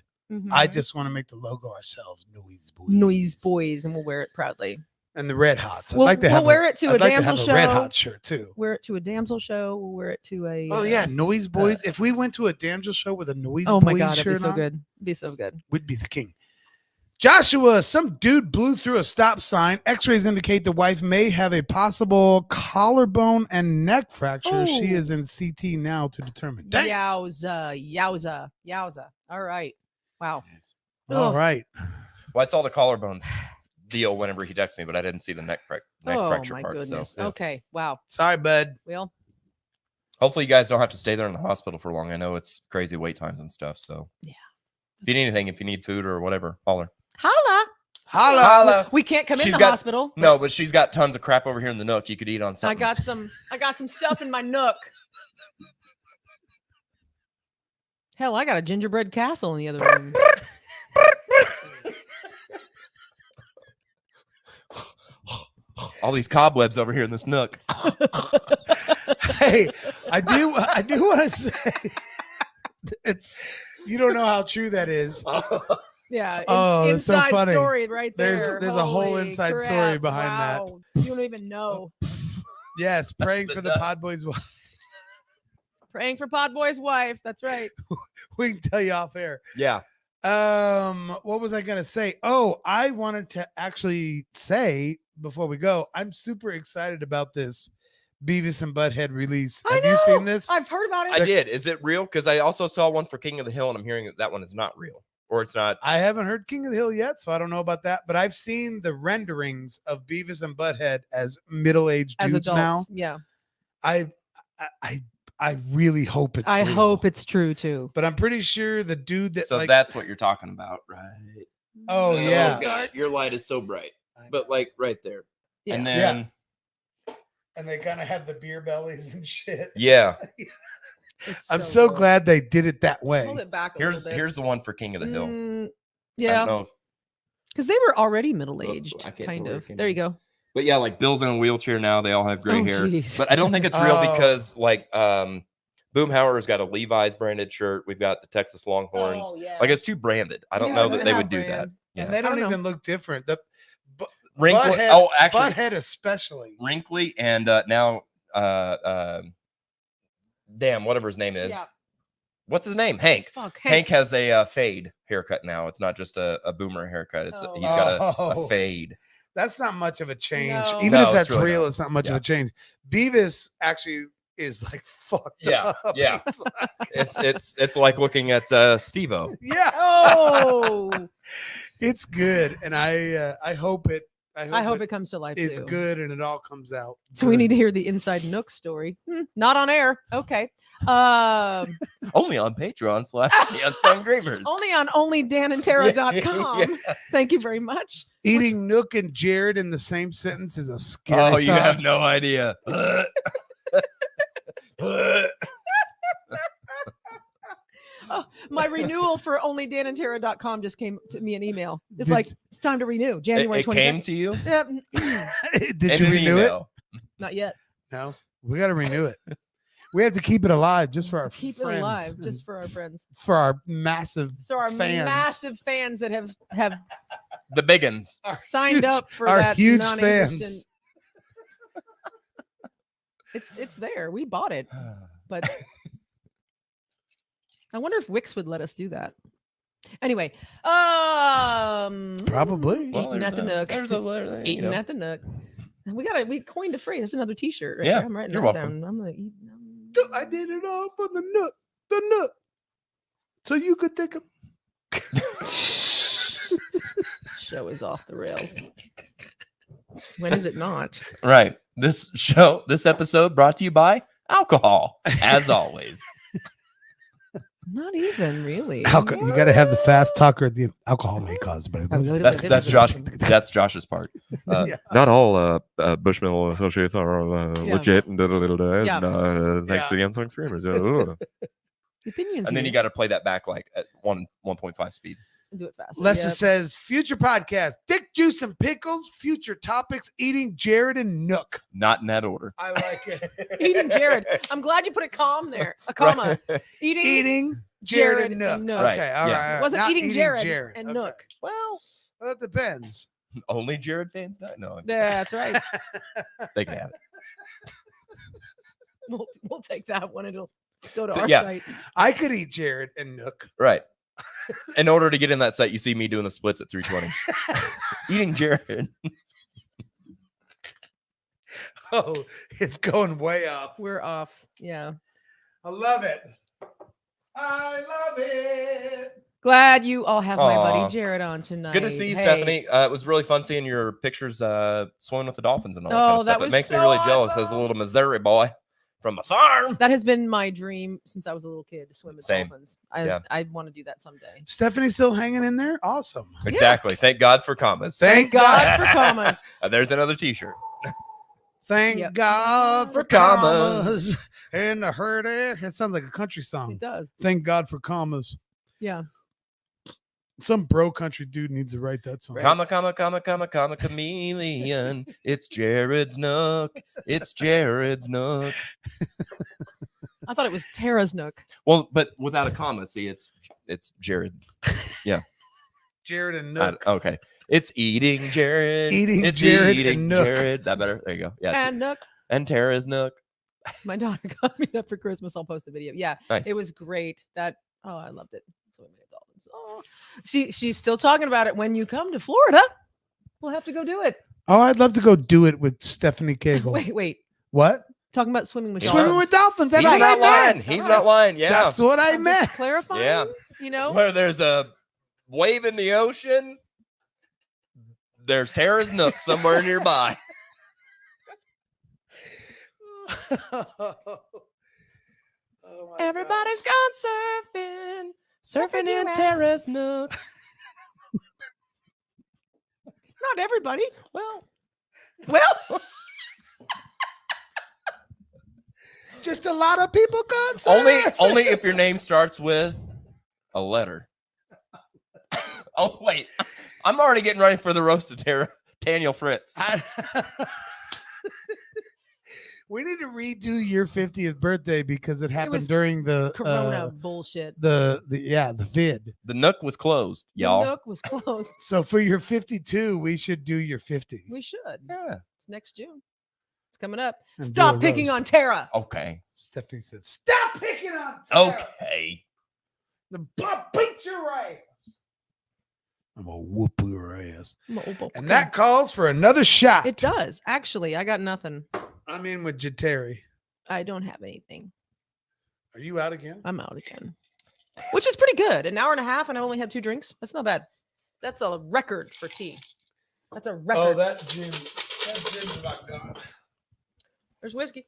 I Mhm. just want to make the logo ourselves. Noise Boys. Noise Boys, and we'll wear it proudly. And the Red Hots. I'd We'll, like to we'll have wear it to a I'd like to damsel have show. a Red Hot shirt too. Wear it to a damsel show. We'll wear it to a. Oh yeah, Noise Boys. If we went to a damsel show with a Noise Oh Boys my god, it'd be shirt so on, good. It'd be so good. we'd be the king. Joshua, some dude blew through a stop sign. X-rays indicate the wife may have a possible collarbone and neck fracture. She Oh. is in CT now to determine. Dang. Yowza. All right. Wow. All Ugh. right. Well, I saw the collarbones deal whenever he texted me, but I didn't see the neck Oh fracture my part. goodness. So, yeah. Okay. Wow. Sorry, bud. Well, Hopefully, you guys don't have to stay there in the hospital for long. I know it's crazy wait times and stuff. So, Yeah. If you need anything, if you need food or whatever, holler. holla. Holla. Holla. We can't come in She's the got- hospital. but No, but she's got tons of crap over here in the nook. You could eat on I something. got some stuff in my nook. Hell, I got a gingerbread castle in the other room. all these cobwebs over here in this nook. Hey, I do want to say, you don't know how true that is. Yeah. Oh, that's so inside funny. story right there. There's a whole Holy inside crap. story behind that. Wow. You don't even know. Yes, praying the for the dust. Pod Boys wife. Praying for Podboy's wife. That's right. We can tell you off air. Yeah. What was I gonna say? Oh, I wanted to actually say before we go, I'm super excited about this Beavis and Butthead release. I Have you seen know! this? I've heard about it. I did. Is it real? Because I also saw one for King of the Hill, and I'm hearing that that one is not real, or it's not. I haven't heard King of the Hill yet, so I don't know about that. But I've seen the renderings of Beavis and Butthead as middle-aged As dudes adults, now. yeah. I really hope it's. I real. hope it's true too. But I'm pretty sure the dude that So like. that's what you're talking about, right? Oh yeah. God, your light is so bright, but like right there, Yeah. and then And they kind of have the beer bellies and shit. yeah. It's I'm so good. glad they did it that way. Hold it back a Here's little bit. here's the one for King of the Hill. I don't Yeah, know if, because they were already middle-aged, I can't kind tell where of. it came There you from. go. but yeah, like Bill's in a wheelchair now. They all have gray Oh, hair, geez. but I don't think it's real Oh. because like Boomhauer's got a Levi's branded shirt. We've got the Texas Longhorns. Oh, yeah. Like it's too branded. I don't Yeah, know they that they have would do that. brand. Yeah. And they I don't don't know. even look different. The Wrinkly. Butthead, Oh, actually, Butthead especially. wrinkly and now damn, whatever his name is. Yeah. What's his name? Hank. Fuck. Hank has a fade haircut now. It's not just a boomer haircut. It's Oh. he's got a Oh. fade. That's not much of a change. No. Even No, if it's that's really real, not. it's not much of Yeah. a change. Beavis actually is like fucked Yeah, up. yeah. It's like- It's like looking at Steve-O. yeah, Oh, it's good, and I hope it. I hope it comes to life. is too. good and it all comes out. So we need to good. hear the inside Nook story. Not on air. Okay. Only Only on Patreon / the Unsung Dreamers. on onlydanandtara.com. Yeah. Thank you very much. Eating Nook and Jared in the same sentence is a scary. Oh, you thought. have no idea. Oh, my renewal for onlydanandtara.com just came to me an email. It's Did- like it's time to renew. January it 22nd. came to you Yep. Did in you an renew it? email. Not yet. No, we got to renew it. We have to keep it alive just for our Keep friends, it alive, and just for our friends. for our massive So our fans. massive fans that have The biggins. Our signed huge- up for our that huge non-existent. fans. It's there. We bought it, but I wonder if Wix would let us do that. Anyway, Probably. Well, eating at the Nook. There's a Eating at the Nook. We coined a phrase. That's another T-shirt. Right Yeah, there. I'm writing you're that welcome. down. I'm gonna eat. I did it all for the Nook, so you could take a. Show is off the rails. When is it not? Right. This episode brought to you by alcohol, as always. Not even really. You got to have the fast talker at the alcohol may cause, but That's Josh. That's Josh's part. Yeah. Not all Bushmill associates are Yeah. legit and Yeah. thanks Yeah. to the Unsung Screamers. The opinions. And then you here. got to play that back like at 1.5 speed. Do it fast. Lessa says future podcast, Dick Juice and Pickles, future topics, eating Jared and Nook. Not in that order. I like it. Eating Jared. I'm glad you put a comma there. A comma. Right. Eating. Jared and Nook. Nook. Okay, Right, all right. yeah. all right. It wasn't Not eating Jared, and Okay. Nook. Well, Well, that depends. only Jared fans know. No, That's right. they can have it. We'll take that one. It'll go to So, our yeah. site. I could eat Jared and Nook. Right. In order to get in that set, you see me doing the splits at 320. Eating Jared. Oh, it's going way off. We're off. Yeah. I love it. I love it. Glad you all have my Aw. buddy Jared on tonight. Good to see you, Hey. Stephanie. It was really fun seeing your pictures swimming with the dolphins and all that Oh, kind of that stuff. It was makes me so really jealous as a awesome. little Missouri boy from a farm. That has been my dream since I was a little kid to swim with Same. dolphins. Yeah. I want to do that someday. Stephanie's still hanging in there? Awesome. Exactly. Thank God for commas. Thank God for commas. There's another T-shirt. Thank Yep. God for For commas. commas. And I heard it. It sounds like a country It song. does. Thank God for commas. Yeah. Some bro country dude needs to write that song. Right. Comma, chameleon. It's Jared's Nook. It's Jared's Nook. I thought it was Tara's Nook. Well, but without a comma, see, it's Jared's. Jared and Nook. Okay. It's eating Jared. Eating it's Jared eating and Nook. Jared. That better? There you go. Yeah. And Nook. And Tara's Nook. My daughter got me that for Christmas. I'll post a video. Yeah. Nice. It was great. I loved it. So we made dolphins. Oh. She's still talking about it. When you come to Florida, we'll have to go do it. Oh, I'd love to go do it with Stephanie Cagle. Wait. What? Talking about swimming with Swimming dolphins. with dolphins. That's He's what I not lying. meant. He's not lying. Yeah. That's what I I'm meant. just clarifying. Yeah. You know, Where there's a wave in the ocean, there's Tara's Nook somewhere nearby. Oh my Everybody's gone surfing in Tara's Nook. not everybody. Well, God. Just a lot of people gone only if your name starts with a letter. Oh wait, I'm already getting ready for the roast of TANIEL Fritz. We need to redo your 50th birthday because it happened was during the Corona bullshit. the vid. The Nook was closed, y'all. The Nook was closed. So for your 52, we should do your 50. We should. Yeah. It's next June. It's coming up. And do Stop a picking roast. on Tara. Okay. Stephanie said, "Stop picking on Tara. Okay. The beat your ass. I'm gonna whoop your ass." And that calls for another shot. It does. Actually, I got nothing. I'm in with Jateri. I don't have anything. Are you out again? I'm out again. Which is pretty good. An hour and a half, and I only had 2 drinks. That's not bad. That's a record for tea. That's a record. Oh, that gin's about gone. There's whiskey.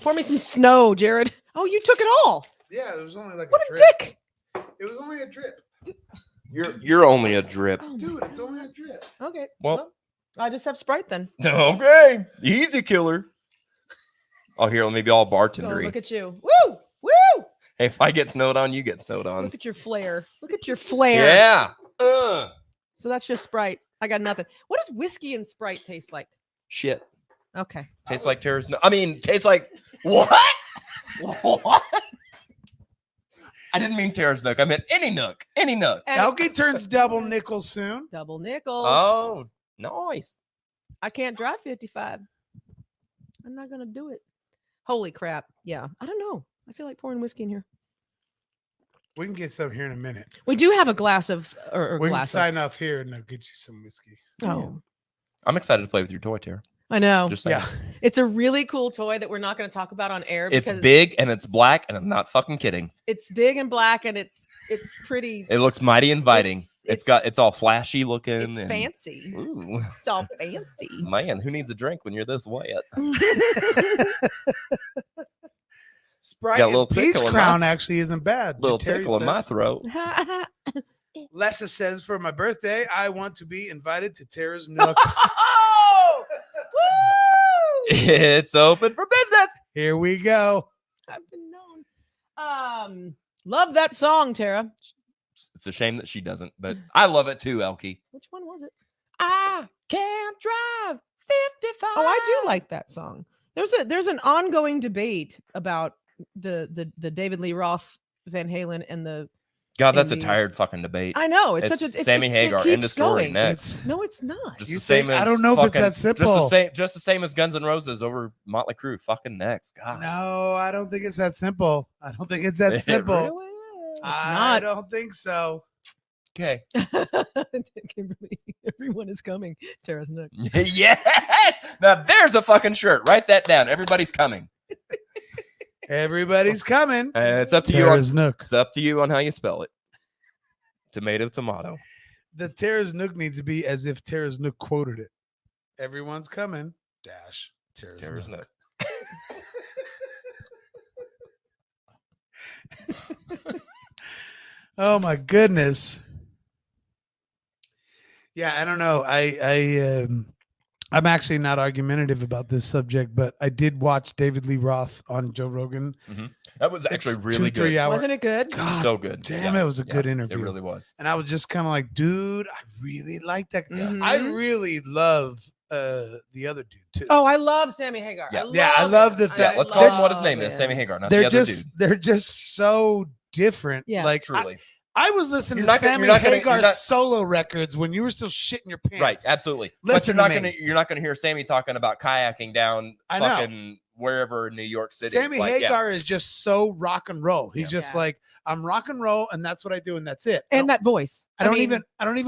Pour me some snow, Jared. Oh, you took it all. Yeah, it was only like What a a drip. dick. It was only a drip. You're only a drip. Oh, Dude, it's only a drip. okay. Well- I just have Sprite then. Okay. Easy killer. Oh, here, maybe all Oh, bartendery. look at you. Woo! Woo! Hey, if I get snowed on, you get snowed on. Look at your flair. Look at your flair. Yeah. So that's just Sprite. I got nothing. What does whiskey and Sprite taste like? Shit. Okay. Tastes like Tara's Nook. I mean, tastes like what? What? I didn't mean Tara's Nook. I meant any Nook. Any Nook. And Elkie turns double nickel soon. double nickels. Oh, nice. I can't drive 55. I'm not gonna do it. Holy crap. Yeah. I don't know. I feel like pouring whiskey in here. We can get some here in a minute. We do have a glass of or We can glass of, sign off here and they'll get you some whiskey. oh, I'm excited to play with your toy, Tara. I know. Just saying. Yeah. It's a really cool toy that we're not going to talk about on air It's because big and it's black, and I'm not fucking kidding. it's big and black and it's pretty. It looks mighty inviting. It's- It's all flashy looking. It's and- fancy. Ooh, It's all fancy. man, who needs a drink when you're this wet? Sprite Got a little and Peach tickle in Crown actually isn't bad. Little Jateri tickle in my says. throat. Lessa says, for my birthday, I want to be invited to Tara's Nook. Oh! Woo! It's open for business. Here we go. I've been known. Love that song, Tara. It's a shame that she doesn't, but I love it too, Elkie. Which one was it? I can't drive 55. Oh, I do like that song. There's an ongoing debate about the David Lee Roth, Van Halen, and the. God, that's a and the- tired fucking debate. I know it's It's such a Sammy it Hagar. keeps End of story. going. Next. No, it's not. Just You the same think? as I don't know if it's fucking- that simple. Just the same as Guns N' Roses over Motley Crue. Fucking next. God. No, I don't think it's that simple. I don't think it's that It simple. really is. I don't think so. Okay. Kimberly, everyone is coming. Tara's Nook. Yes. Now there's a fucking shirt. Write that down. Everybody's coming. Everybody's coming. It's up to you. Tara's Nook. It's up to you on how you spell it. Tomato, tomato. The Tara's Nook needs to be as if Tara's Nook quoted it. Everyone's coming. Dash. Tara's Nook. Oh my goodness. Yeah, I don't know. I'm actually not argumentative about this subject, but I did watch David Lee Roth on Joe Rogan. That was actually It's really 2-3 good. hours. Wasn't it good? God, So good. damn, Yeah. it was a good interview. It really was. And I was just kind of like, dude, I really like that guy. Mhm. I really love the other dude too. Oh, I love Sammy Hagar. Yeah. I love the him. Yeah, I let's call him what his love name is. him. Sammy Hagar, not they're the other just dude. they're just so different. Yeah. Like Truly. I was listening You're to not gonna- Sammy you're not gonna- Hagar's you're not- solo records when you were still shitting your pants. Right, absolutely. But Listen you're to not me. you're not gonna hear Sammy talking about kayaking down I know. fucking wherever in New York City. Sammy Like, yeah. Hagar is just so rock and roll. He's Yeah. just Yeah. like, I'm rock and roll, and that's what I do, and that's it. And that voice. I don't mean, even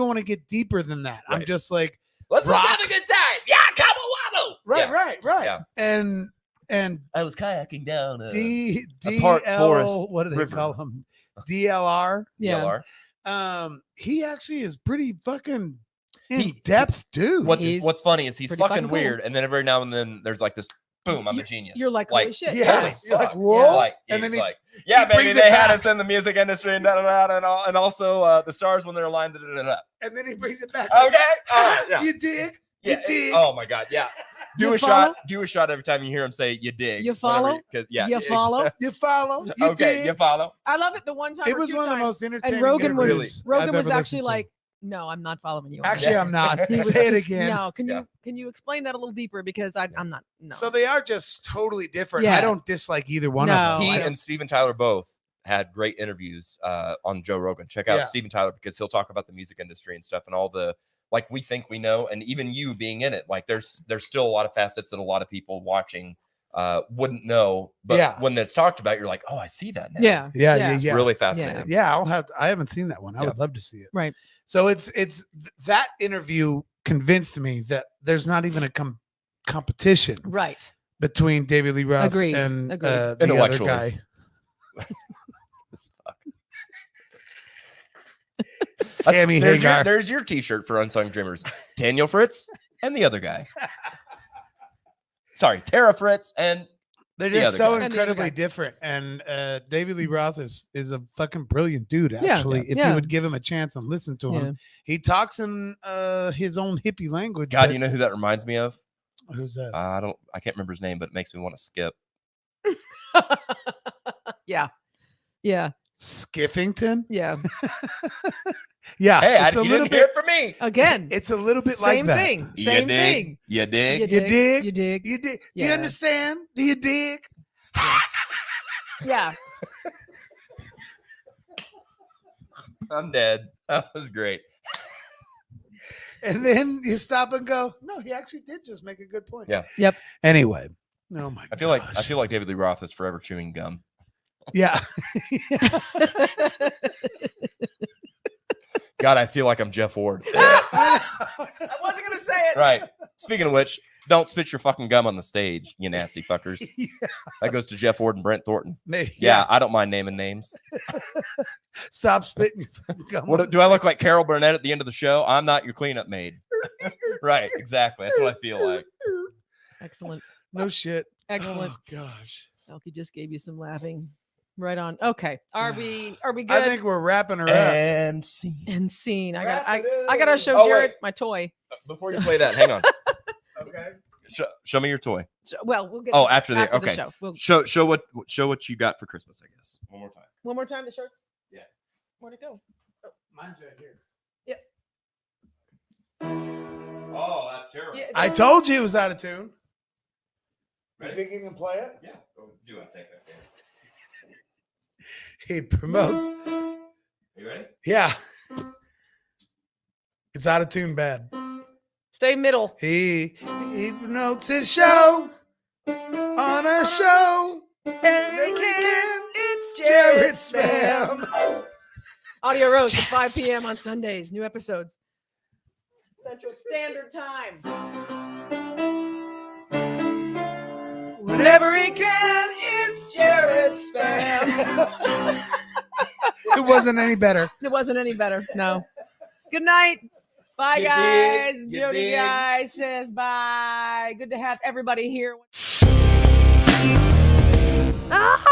want to get deeper than that. I'm Right. just like, Let's rock. have a good time. Yeah, come on, right. Yeah. And I was kayaking down DL, forest what do they river. call him? DLR. Yeah. DLR. He actually is pretty fucking in depth, dude. He's What's funny is he's pretty fucking fucking cool. weird, and then every now and then there's like this boom, I'm a genius. You're like, holy shit. Yes. You're like, fuck. whoa. Like, And then he's he- like, yeah, he baby, brings they it had back. us in the music industry and and also the stars when they're aligned. And then he brings it back. Okay, all right, yeah. You dig? Yeah, You dig? Oh my god, yeah. You Do a follow? shot. Do a shot every time you hear him say "you dig." You whenever follow? 'cause- yeah. You follow? You follow? You Okay, dig? you follow. I love it the one time It or was two one of the times. most entertaining And Rogan was interviews Rogan I've was ever actually listened to. like, no, I'm not following you. on Actually, that." I'm not. He was Say it just- again. No, Yeah. can you explain that a little deeper? Because I'm not. No. So they are just totally different. Yeah. I don't dislike either one No. of them. He I don't- and Steven Tyler both had great interviews on Joe Rogan. Check out Yeah. Steven Tyler because he'll talk about the music industry and stuff and all the like we think we know, and even you being in it. Like there's still a lot of facets that a lot of people watching wouldn't know. But Yeah. when it's talked about, you're like, oh, I see that now. yeah. Yeah. It's really fascinating. Yeah, I haven't seen that one. I Yeah. would love to see it. Right. So it's that interview convinced me that there's not even a competition Right. between David Lee Roth Agreed. and Agreed. the other Intellectually. guy. As fuck. Sammy Hagar. There's your T-shirt for Unsung Dreamers. Daniel Fritz and the other guy. Sorry, Tara Fritz and They're the just other so guy. And the other incredibly guy. different. And David Lee Roth is a fucking brilliant dude, Yeah, actually. If yeah. you would give him a chance and listen to him. He talks in his own hippie language. God. but- You know who that reminds me of? who's that? I can't remember his name, but it makes me want to skip. Yeah. Yeah. Skiffington? Yeah. Yeah. Hey, it's a you little didn't hear bit it from me. Again. it's a little bit like Same that. thing. You Same dig? thing. You dig? You dig? You dig. You dig? Do you Yeah. understand? Do you dig? Yeah. I'm dead. That was great. And then you stop and go, no, he actually did just make a good point. Yeah. Yep. Anyway. Oh my I feel like David Lee Roth is forever chewing gum. yeah. God, I feel like I'm Jeff Ward. I wasn't gonna say it. Right. Speaking of which, don't spit your fucking gum on the stage, you nasty fuckers. Yeah. That goes to Jeff Ward and Brent Thornton. Maybe- Yeah, I don't mind naming names. Stop spitting your fucking gum. What on do I look like, Carol Burnett at the end of the show? I'm not your cleanup maid. Right, exactly. That's what I feel like. Excellent. No shit. Excellent. Oh gosh. Elkie just gave you some laughing. Right on. Okay. Are we good? I think we're wrapping her up. And see. and scene. I Wrap gotta it show Oh, wait. Jared my toy. Before you play that, hang on. Okay. Show me your toy. So, well, we'll get Oh, to after the okay. show. We'll, Show what you got for Christmas, I guess. One more time. one more time the shirts. Yeah. Where'd it go? Mine's right here. Oh, that's terrible. Yeah, I told you it was out of tune. You Ready? think you can play it? Yeah, do I think I can. He promotes. You ready? Yeah. It's out of tune bad. Stay middle. He promotes his show on a show. Every can, it's Jared Spam. Audio Roast at 5 p.m. on Sundays. New episodes. Central Standard Time. Whenever he can, it's Jared Spam. It wasn't any better. It wasn't any better. No. Good night. Bye, You dig? guys. You Jody dig? Guy says bye. Good to have everybody here. Ah!